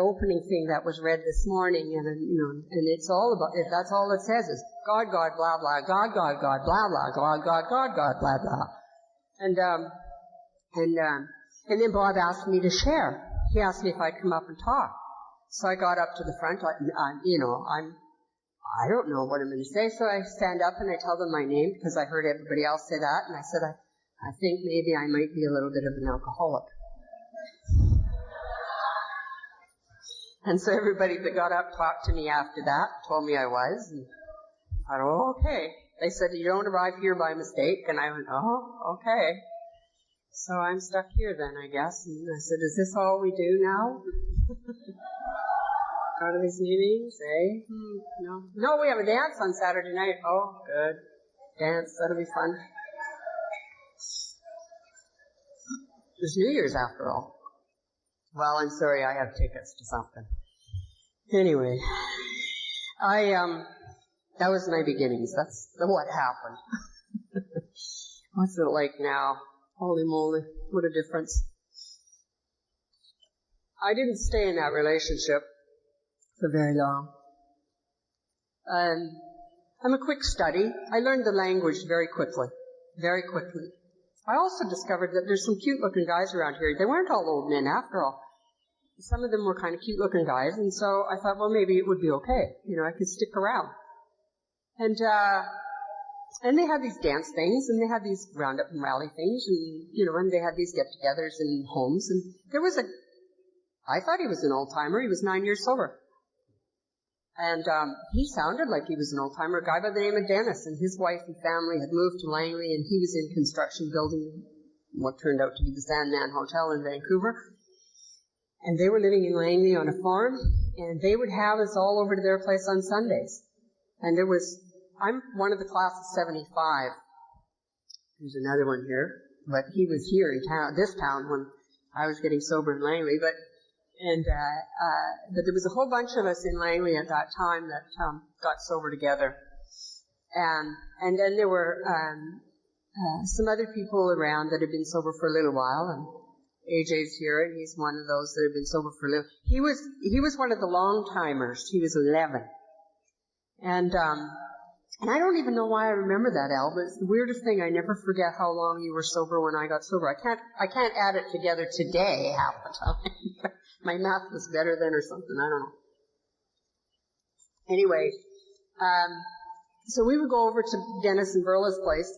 opening thing that was read this morning, and it's all about, that's all it says is God, God, blah, blah, God, God, God, blah, blah, God, God, God, God, blah, blah. And then Bob asked me to share. He asked me if I'd come up and talk. So I got up to the front, I don't know what I'm going to say, so I stand up and I tell them my name because I heard everybody else say that, and I said, I think maybe I might be a little bit of an alcoholic. And so everybody that got up talked to me after that, told me I was, and I thought, oh, okay. They said, you don't arrive here by mistake, and I went, oh, okay. So I'm stuck here then, I guess, and I said, is this all we do now? Go to these meetings, eh? No, we have a dance on Saturday night. Oh, good. Dance, that'll be fun. It's New Year's after all. Well, I'm sorry, I have tickets to something. Anyway, that was my beginnings. That's what happened. What's it like now? Holy moly, what a difference. I didn't stay in that relationship for very long. I'm a quick study. I learned the language very quickly. I also discovered that there's some cute-looking guys around here. They weren't all old men, after all. Some of them were kind of cute-looking guys, and so I thought, well, maybe it would be okay. I could stick around. And they had these dance things, and they had these round-up and rally things, and, and they had these get-togethers in homes, and there was I thought he was an old-timer. He was 9 years sober. And he sounded like he was an old-timer, a guy by the name of Dennis, and his wife and family had moved to Langley, and he was in construction building what turned out to be the Sandman Hotel in Vancouver. And they were living in Langley on a farm, and they would have us all over to their place on Sundays. And I'm one of the class of 75. There's another one here, but he was here in this town when I was getting sober in Langley, but there was a whole bunch of us in Langley at that time that got sober together. And then there were some other people around that had been sober for a little while, and AJ's here, and he's one of those that had been sober for a little. He was one of the long timers. He was 11. And I don't even know why I remember that, Al, but it's the weirdest thing. I never forget how long you were sober when I got sober. I can't add it together today half the time. My math was better then or something. I don't know. Anyway, so we would go over to Dennis and Verla's place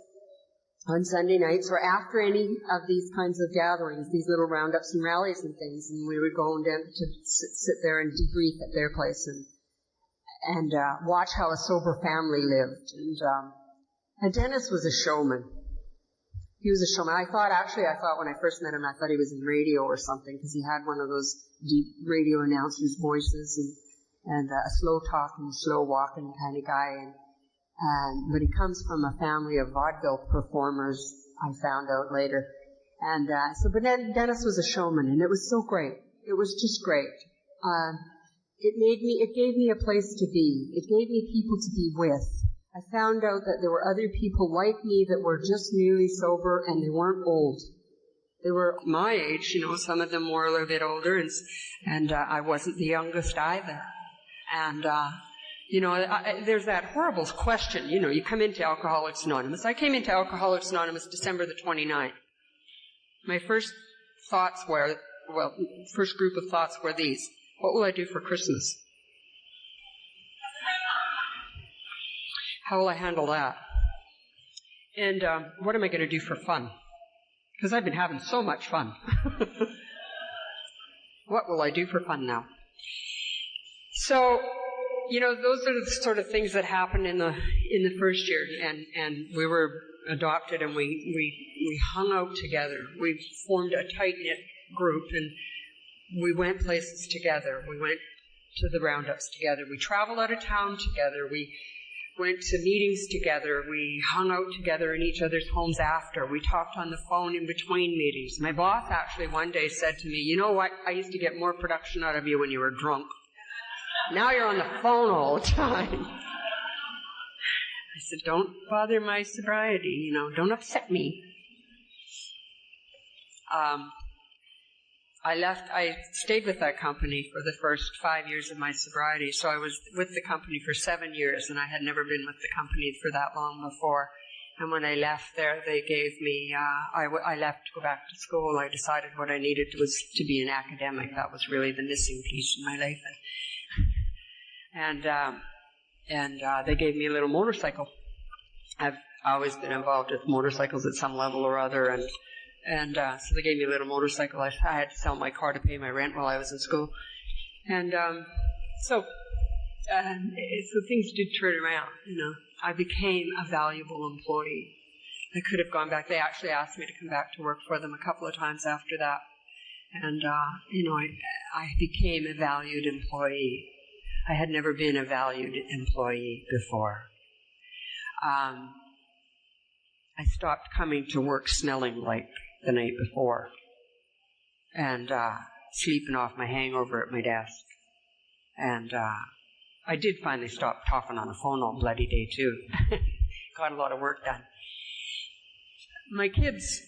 on Sunday nights or after any of these kinds of gatherings, these little roundups and rallies and things, and we would go down to sit there and debrief at their place and watch how a sober family lived. And Dennis was a showman. He was a showman. I thought when I first met him, I thought he was in radio or something, because he had one of those deep radio announcers' voices and a slow talking, slow walking kind of guy. But he comes from a family of vaudeville performers, I found out later. But then Dennis was a showman, and it was so great. It was just great. It gave me a place to be. It gave me people to be with. I found out that there were other people like me that were just newly sober, and they weren't old. They were my age, some of them were a little bit older, and I wasn't the youngest either. And, there's that horrible question, you come into Alcoholics Anonymous. I came into Alcoholics Anonymous December the 29th. My first group of thoughts were these. What will I do for Christmas? How will I handle that? And what am I going to do for fun? Because I've been having so much fun. What will I do for fun now? So, those are the sort of things that happened in the first year, and we were adopted, and we hung out together. We formed a tight-knit group, and we went places together. We went to the roundups together. We traveled out of town together. We went to meetings together. We hung out together in each other's homes after. We talked on the phone in between meetings. My boss actually one day said to me, "You know what? I used to get more production out of you when you were drunk. Now you're on the phone all the time." I said, "Don't bother my sobriety, don't upset me." I stayed with that company for the first 5 years of my sobriety, so I was with the company for 7 years, and I had never been with the company for that long before. And when I left there, they gave me, I left to go back to school. I decided what I needed was to be an academic. That was really the missing piece in my life. And they gave me a little motorcycle. I've always been involved with motorcycles at some level or other, and so they gave me a little motorcycle. I had to sell my car to pay my rent while I was in school. And so things did turn around, I became a valuable employee. I could have gone back. They actually asked me to come back to work for them a couple of times after that. And, I became a valued employee. I had never been a valued employee before. I stopped coming to work smelling like the night before and sleeping off my hangover at my desk. And I did finally stop talking on the phone all bloody day, too. Got a lot of work done. My kids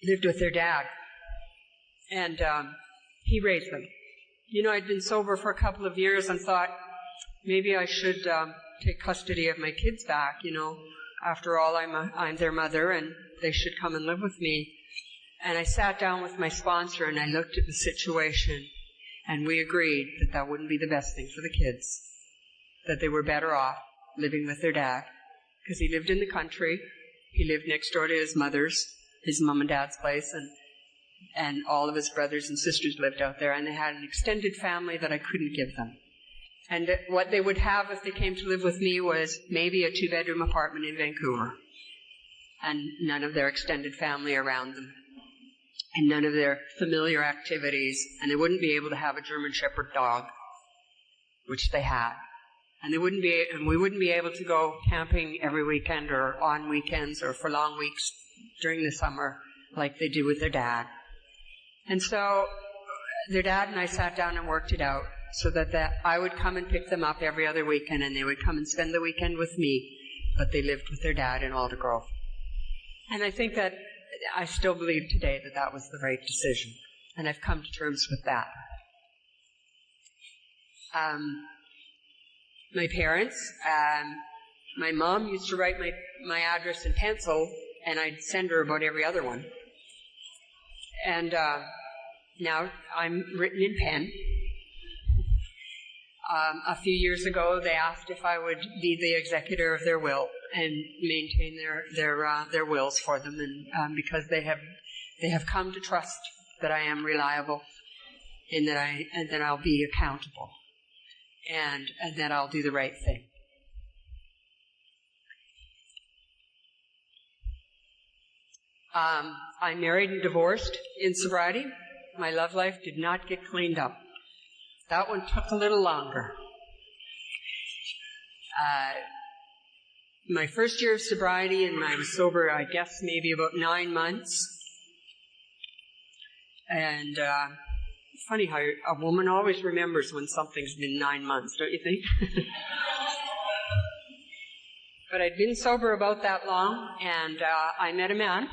lived with their dad, and he raised them. I'd been sober for a couple of years and thought maybe I should take custody of my kids back, After all, I'm their mother, and they should come and live with me. And I sat down with my sponsor, and I looked at the situation, and we agreed that that wouldn't be the best thing for the kids, that they were better off living with their dad, because he lived in the country. He lived next door to his mother's, his mom and dad's place, and And all of his brothers and sisters lived out there, and they had an extended family that I couldn't give them. And what they would have if they came to live with me was maybe a 2-bedroom apartment in Vancouver, and none of their extended family around them, and none of their familiar activities, and they wouldn't be able to have a German Shepherd dog, which they had. And we wouldn't be able to go camping every weekend or on weekends or for long weeks during the summer like they do with their dad. And so their dad and I sat down and worked it out so that I would come and pick them up every other weekend, and they would come and spend the weekend with me, but they lived with their dad in Aldergrove. And I think that I still believe today that that was the right decision, and I've come to terms with that. My parents, my mom used to write my address in pencil, and I'd send her about every other one. And now I'm written in pen. A few years ago, they asked if I would be the executor of their will and maintain their wills for them, and because they have come to trust that I am reliable, and that I'll be accountable, and that I'll do the right thing. I married and divorced in sobriety. My love life did not get cleaned up. That one took a little longer. My first year of sobriety, and I was sober, I guess, maybe about 9 months. And funny how a woman always remembers when something's been 9 months, don't you think? But I'd been sober about that long, and I met a man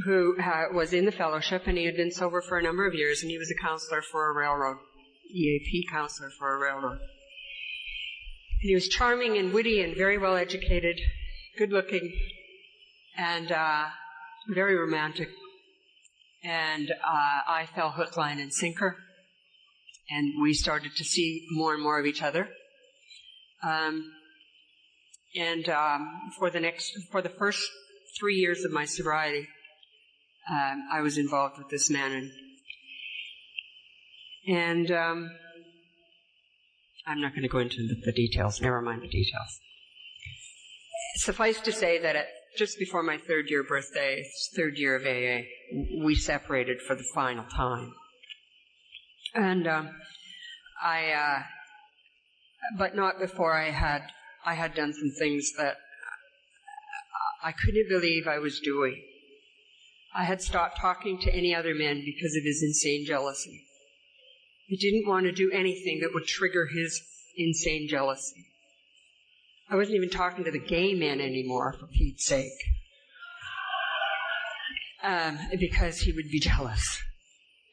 who was in the fellowship, and he had been sober for a number of years, and he was a counselor for a railroad, EAP counselor for a railroad. And he was charming and witty and very well educated, good looking, and very romantic. And I fell hook, line, and sinker, and we started to see more and more of each other. For the first 3 years of my sobriety, I was involved with this man, and I'm not going to go into the details. Never mind the details. Suffice to say that just before my 3rd year birthday, 3rd year of AA, we separated for the final time. And but not before I had done some things that I couldn't believe I was doing. I had stopped talking to any other men because of his insane jealousy. I didn't want to do anything that would trigger his insane jealousy. I wasn't even talking to the gay men anymore, for Pete's sake, because he would be jealous.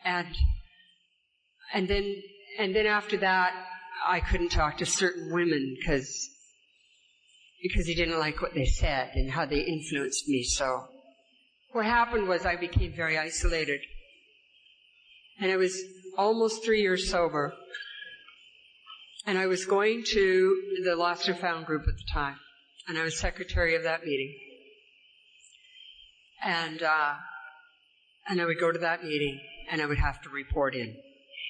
And then after that, I couldn't talk to certain women because he didn't like what they said and how they influenced me. So what happened was I became very isolated. And I was almost 3 years sober. And I was going to the Lost and Found group at the time. And I was secretary of that meeting. And I would go to that meeting, and I would have to report in.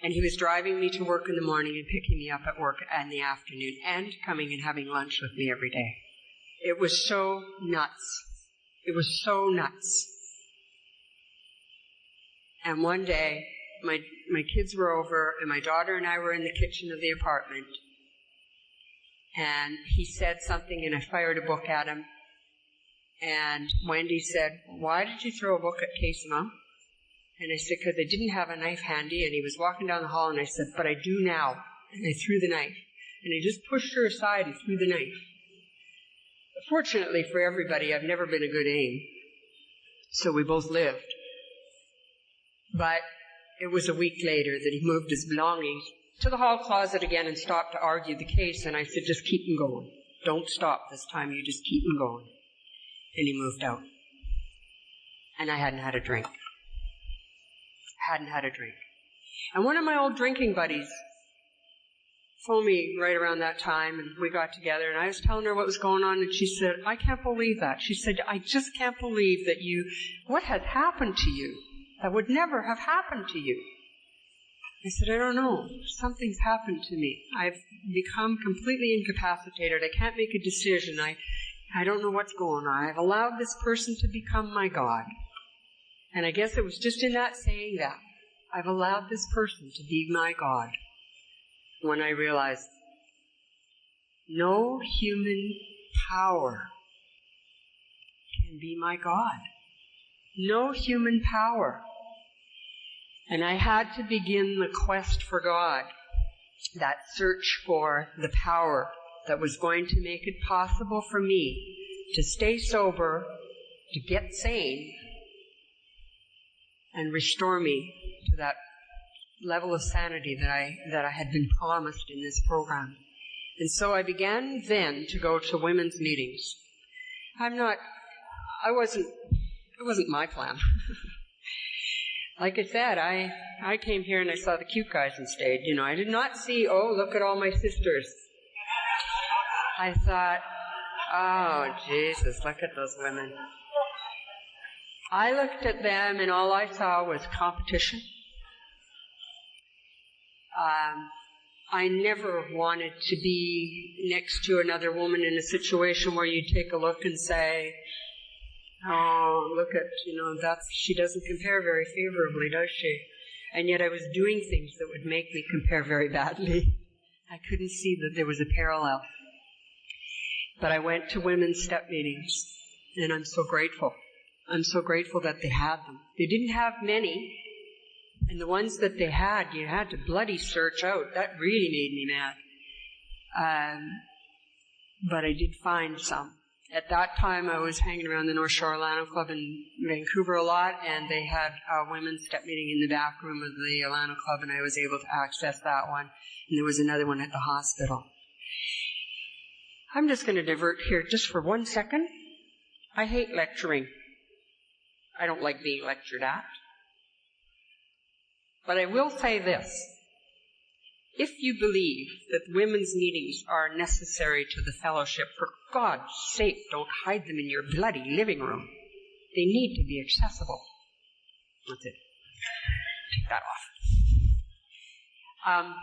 And he was driving me to work in the morning and picking me up at work in the afternoon, and coming and having lunch with me every day. It was so nuts. It was so nuts. And one day, my kids were over, and my daughter and I were in the kitchen of the apartment. And he said something, and I fired a book at him. And Wendy said, "Why did you throw a book at Case, Mom?" And I said, "Because I didn't have a knife handy." And he was walking down the hall, and I said, "But I do now." And I threw the knife. And I just pushed her aside and threw the knife. But fortunately for everybody, I've never been a good aim. So we both lived. But it was a week later that he moved his belongings to the hall closet again and stopped to argue the case. And I said, "Just keep him going. Don't stop this time. You just keep him going." And he moved out. And I hadn't had a drink. And one of my old drinking buddies phoned me right around that time, and we got together, and I was telling her what was going on, and she said, "I can't believe that." She said, "I just can't believe that what had happened to you?" that would never have happened to you? I said, I don't know. Something's happened to me. I've become completely incapacitated. I can't make a decision. I don't know what's going on. I've allowed this person to become my God. And I guess it was just in that saying that I've allowed this person to be my God when I realized no human power can be my God. No human power. And I had to begin the quest for God, that search for the power that was going to make it possible for me to stay sober, to get sane, and restore me to that level of sanity that I had been promised in this program. And so I began then to go to women's meetings. It wasn't my plan. Like I said, I came here and I saw the cute guys and stayed. I did not see, oh, look at all my sisters. I thought, oh, Jesus, look at those women. I looked at them and all I saw was competition. I never wanted to be next to another woman in a situation where you take a look and say, oh, look at, she doesn't compare very favorably, does she? And yet I was doing things that would make me compare very badly. I couldn't see that there was a parallel. But I went to women's step meetings, and I'm so grateful. I'm so grateful that they had them. They didn't have many, and the ones that they had, you had to bloody search out. That really made me mad. But I did find some. At that time, I was hanging around the North Shore al-Anon Club in Vancouver a lot, and they had a women's step meeting in the back room of the al-Anon Club, and I was able to access that one. And there was another one at the hospital. I'm just going to divert here just for 1 second. I hate lecturing. I don't like being lectured at. But I will say this. If you believe that women's meetings are necessary to the fellowship, for God's sake, don't hide them in your bloody living room. They need to be accessible. That's it. Take that off.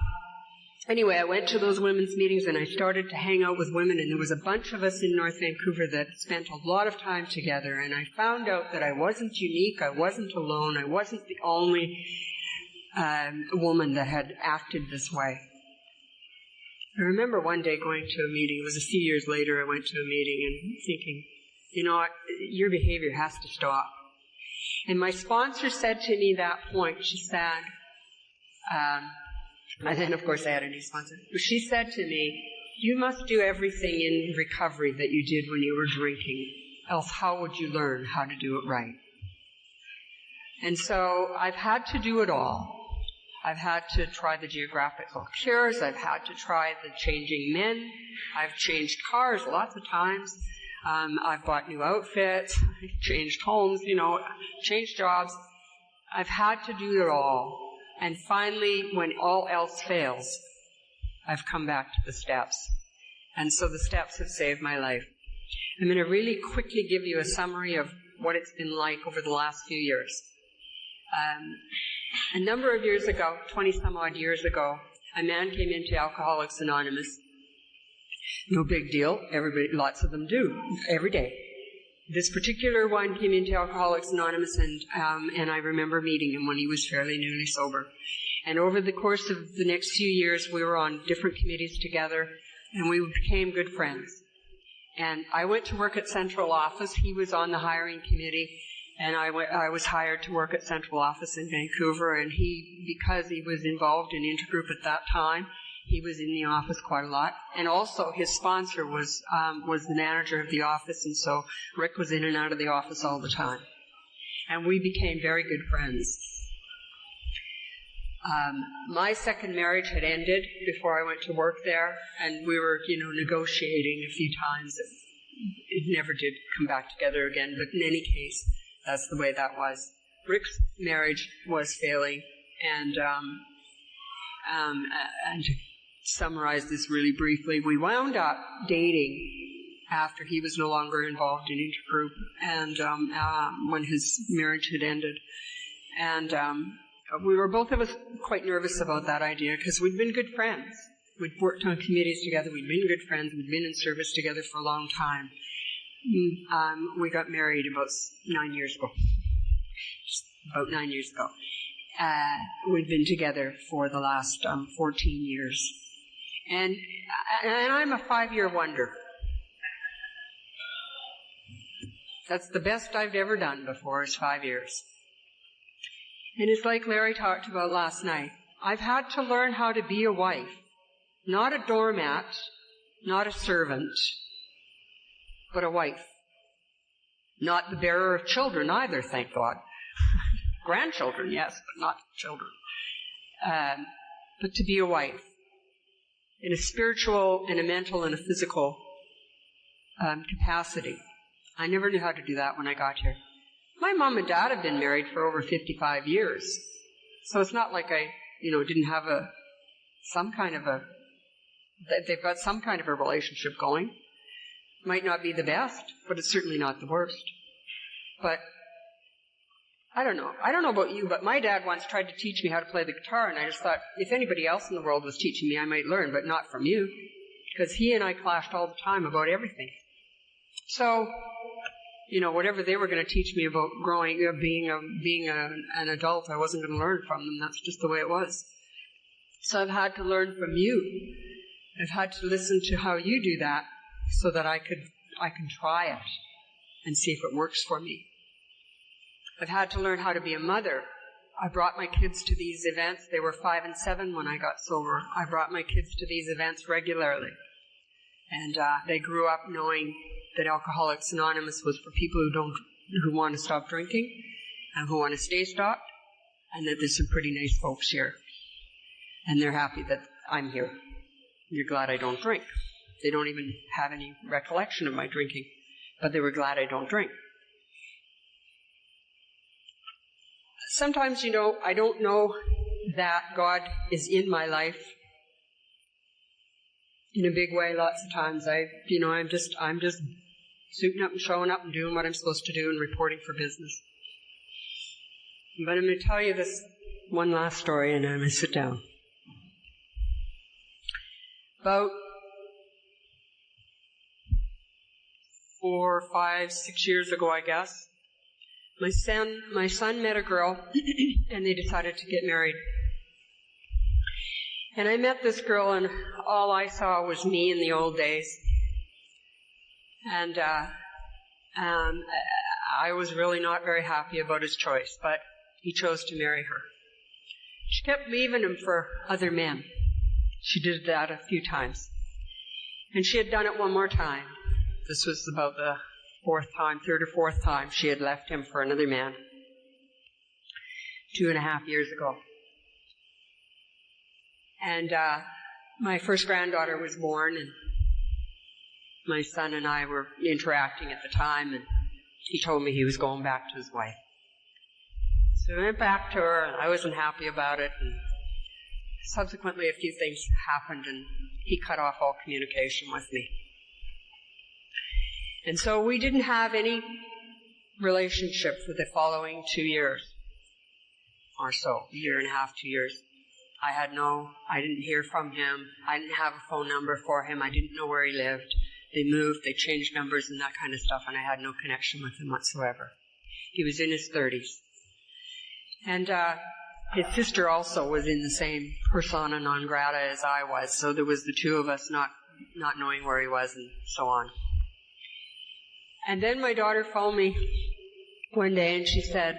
Anyway, I went to those women's meetings and I started to hang out with women, and there was a bunch of us in North Vancouver that spent a lot of time together, and I found out that I wasn't unique, I wasn't alone, I wasn't the only woman that had acted this way. I remember one day going to a meeting, it was a few years later, I went to a meeting and thinking, you know what, your behavior has to stop. And my sponsor said to me that point, she said, and then of course I had a new sponsor, but she said to me, you must do everything in recovery that you did when you were drinking, else how would you learn how to do it right? And so I've had to do it all. I've had to try the geographical cures. I've had to try the changing men. I've changed cars lots of times. I've bought new outfits, changed homes, changed jobs. I've had to do it all. And finally, when all else fails, I've come back to the steps. And so the steps have saved my life. I'm going to really quickly give you a summary of what it's been like over the last few years. A number of years ago, 20-some-odd years ago, a man came into Alcoholics Anonymous. No big deal. Lots of them do, every day. This particular one came into Alcoholics Anonymous, and I remember meeting him when he was fairly newly sober. And over the course of the next few years, we were on different committees together, and we became good friends. And I went to work at Central Office. He was on the hiring committee. And I was hired to work at Central Office in Vancouver, and because he was involved in Intergroup at that time, he was in the office quite a lot. And also his sponsor was the manager of the office, and so Rick was in and out of the office all the time. And we became very good friends. My second marriage had ended before I went to work there, and we were, negotiating a few times. It never did come back together again, but in any case, that's the way that was. Rick's marriage was failing, and to summarize this really briefly, we wound up dating after he was no longer involved in Intergroup, and when his marriage had ended. And we were both of us quite nervous about that idea because we'd been good friends. We'd worked on committees together. We'd been good friends. We'd been in service together for a long time. We got married about 9 years ago. Just about 9 years ago. We'd been together for the last 14 years. And I'm a 5-year wonder. That's the best I've ever done before is 5 years. And it's like Larry talked about last night. I've had to learn how to be a wife. Not a doormat, not a servant, but a wife. Not the bearer of children either, thank God. Grandchildren, yes, but not children. But to be a wife. In a spiritual and a mental and a physical capacity. I never knew how to do that when I got here. My mom and dad have been married for over 55 years. So it's not like I, didn't have they've got some kind of a relationship going. Might not be the best, but it's certainly not the worst. But I don't know. I don't know about you, but my dad once tried to teach me how to play the guitar, and I just thought, if anybody else in the world was teaching me, I might learn, but not from you. Because he and I clashed all the time about everything. So, whatever they were going to teach me about growing, being an adult, I wasn't going to learn from them. That's just the way it was. So I've had to learn from you. I've had to listen to how you do that so that I can try it and see if it works for me. I've had to learn how to be a mother. I brought my kids to these events. They were 5 and 7 when I got sober. I brought my kids to these events regularly. And they grew up knowing that Alcoholics Anonymous was for people who want to stop drinking and who want to stay stopped, and that there's some pretty nice folks here. And they're happy that I'm here. They're glad I don't drink. They don't even have any recollection of my drinking, but they were glad I don't drink. Sometimes, I don't know that God is in my life in a big way. Lots of times I'm just suiting up and showing up and doing what I'm supposed to do and reporting for business. But I'm going to tell you this one last story and I'm going to sit down. About 4, 5, 6 years ago, I guess, my son met a girl, and they decided to get married. And I met this girl, and all I saw was me in the old days. And I was really not very happy about his choice, but he chose to marry her. She kept leaving him for other men. She did that a few times. And she had done it one more time. This was about the third or fourth time she had left him for another man. 2.5 years ago. And my first granddaughter was born, and my son and I were interacting at the time, and he told me he was going back to his wife. So I went back to her, and I wasn't happy about it, and subsequently a few things happened, and he cut off all communication with me. And so we didn't have any relationship for the following 2 years or so, 1.5 years, 2 years. I didn't hear from him. I didn't have a phone number for him. I didn't know where he lived. They moved, they changed numbers and that kind of stuff, and I had no connection with him whatsoever. He was in his 30s. And his sister also was in the same persona non grata as I was, so there was the two of us not knowing where he was and so on. And then my daughter phoned me one day and she said,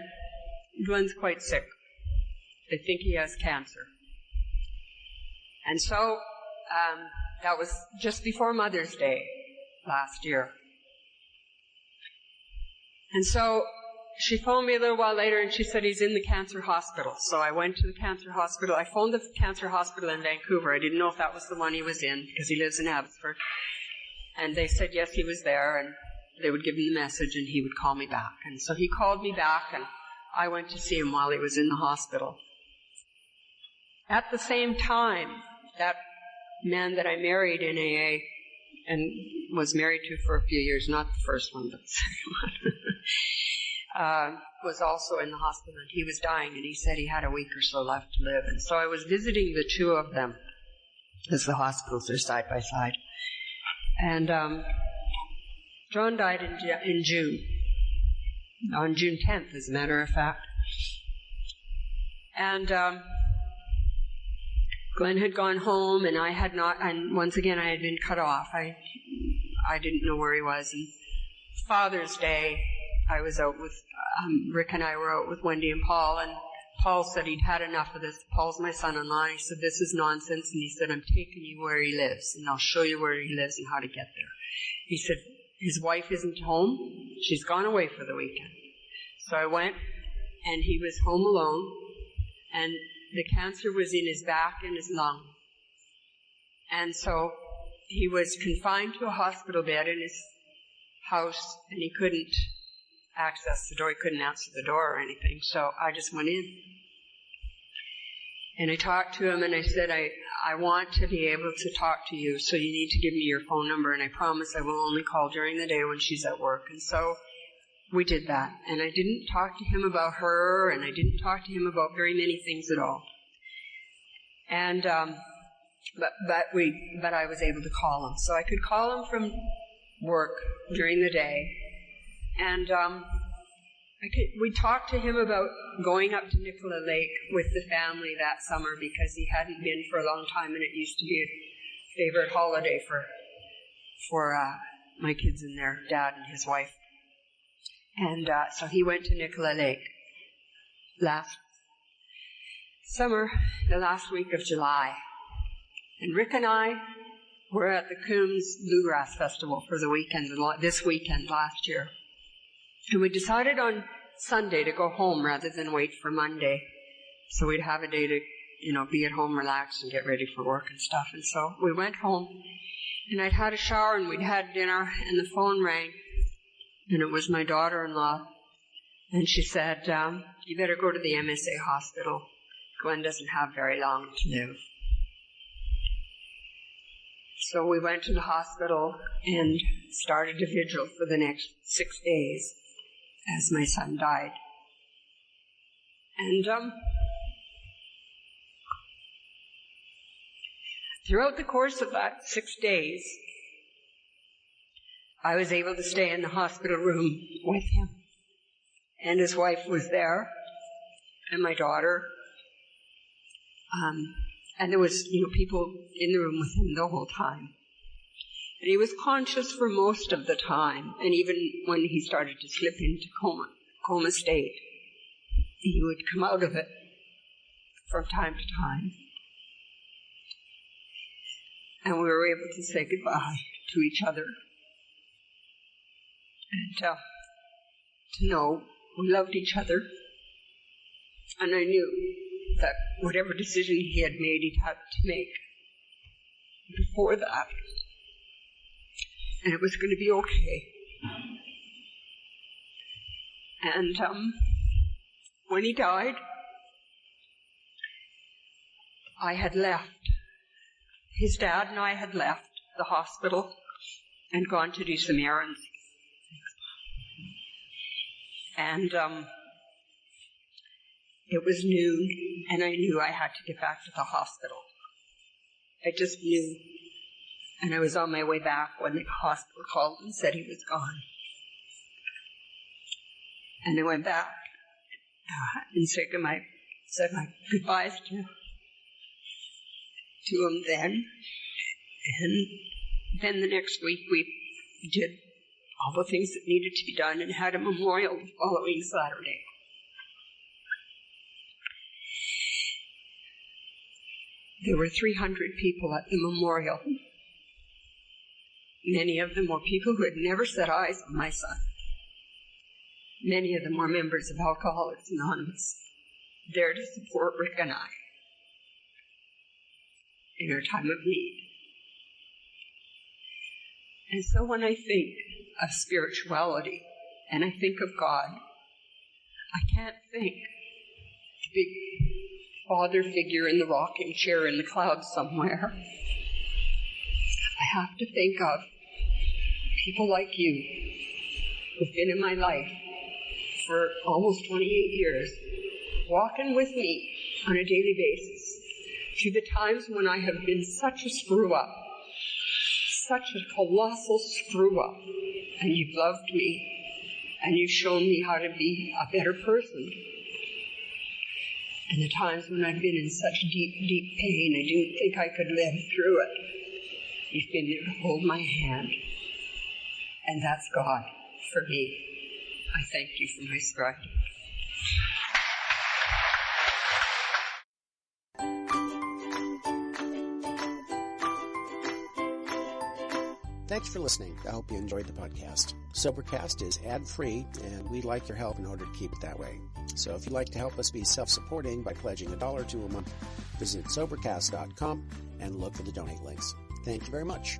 Glenn's quite sick. They think he has cancer. And so that was just before Mother's Day last year. And so she phoned me a little while later and she said he's in the cancer hospital. So I went to the cancer hospital. I phoned the cancer hospital in Vancouver. I didn't know if that was the one he was in because he lives in Abbotsford. And they said yes, he was there, and they would give him the message and he would call me back. And so he called me back and I went to see him while he was in the hospital. At the same time, that man that I married in AA and was married to for a few years, not the first one, but the second was also in the hospital, and he was dying, and he said he had a week or so left to live. And so I was visiting the two of them, as the hospitals are side by side. And John died in June, on June 10th, as a matter of fact. And Glenn had gone home, and I had not, and once again I had been cut off. I didn't know where he was. And Father's Day, I was out with, Rick and I were out with Wendy and Paul, and Paul said he'd had enough of this. Paul's my son-in-law. He said, this is nonsense. And he said, I'm taking you where he lives, and I'll show you where he lives and how to get there. He said, his wife isn't home. She's gone away for the weekend. So I went, and he was home alone, and the cancer was in his back and his lung. And so he was confined to a hospital bed in his house, and he couldn't access the door. He couldn't answer the door or anything. So I just went in. And I talked to him, and I said, I want to be able to talk to you, so you need to give me your phone number, and I promise I will only call during the day when she's at work. And so we did that. And I didn't talk to him about her, and I didn't talk to him about very many things at all. And but I was able to call him. So I could call him from work during the day. And we talked to him about going up to Nicola Lake with the family that summer, because he hadn't been for a long time, and it used to be a favorite holiday for my kids and their dad and his wife. And so he went to Nicola Lake last summer, the last week of July. And Rick and I were at the Coombs Bluegrass Festival for the weekend, this weekend last year. And we decided on Sunday to go home rather than wait for Monday. So we'd have a day to, be at home, relax, and get ready for work and stuff. And so we went home, and I'd had a shower, and we'd had dinner, and the phone rang. And it was my daughter-in-law. And she said, you better go to the MSA hospital. Glenn doesn't have very long to live. So we went to the hospital and started a vigil for the next 6 days as my son died. And throughout the course of that 6 days, I was able to stay in the hospital room with him. And his wife was there, and my daughter. And there was, people in the room with him the whole time. And he was conscious for most of the time. And even when he started to slip into coma state, he would come out of it from time to time. And we were able to say goodbye to each other. And to know we loved each other. And I knew that whatever decision he had made, he'd had to make before that. And it was going to be okay. And when he died, I had left. His dad and I had left the hospital and gone to do some errands. And it was noon, and I knew I had to get back to the hospital. I just knew. And I was on my way back when the hospital called and said he was gone. And I went back and said my goodbyes to him then. And then the next week we did all the things that needed to be done and had a memorial the following Saturday. There were 300 people at the memorial. Many of them were people who had never set eyes on my son. Many of them were members of Alcoholics Anonymous, there to support Rick and I in our time of need. And so when I think of spirituality and I think of God, I can't think the big father figure in the rocking chair in the clouds somewhere. I have to think of people like you who've been in my life for almost 28 years, walking with me on a daily basis through the times when I have been such a screw-up, such a colossal screw-up, and you've loved me, and you've shown me how to be a better person. And the times when I've been in such deep, deep pain, I didn't think I could live through it. You've been there to hold my hand. And that's God for me. I thank you for my sobriety.
Thanks for listening. I hope you enjoyed the podcast. Sobercast is ad-free, and we'd like your help in order to keep it that way. So if you'd like to help us be self-supporting by pledging $1 or $2 a month, visit Sobercast.com and look for the donate links. Thank you very much.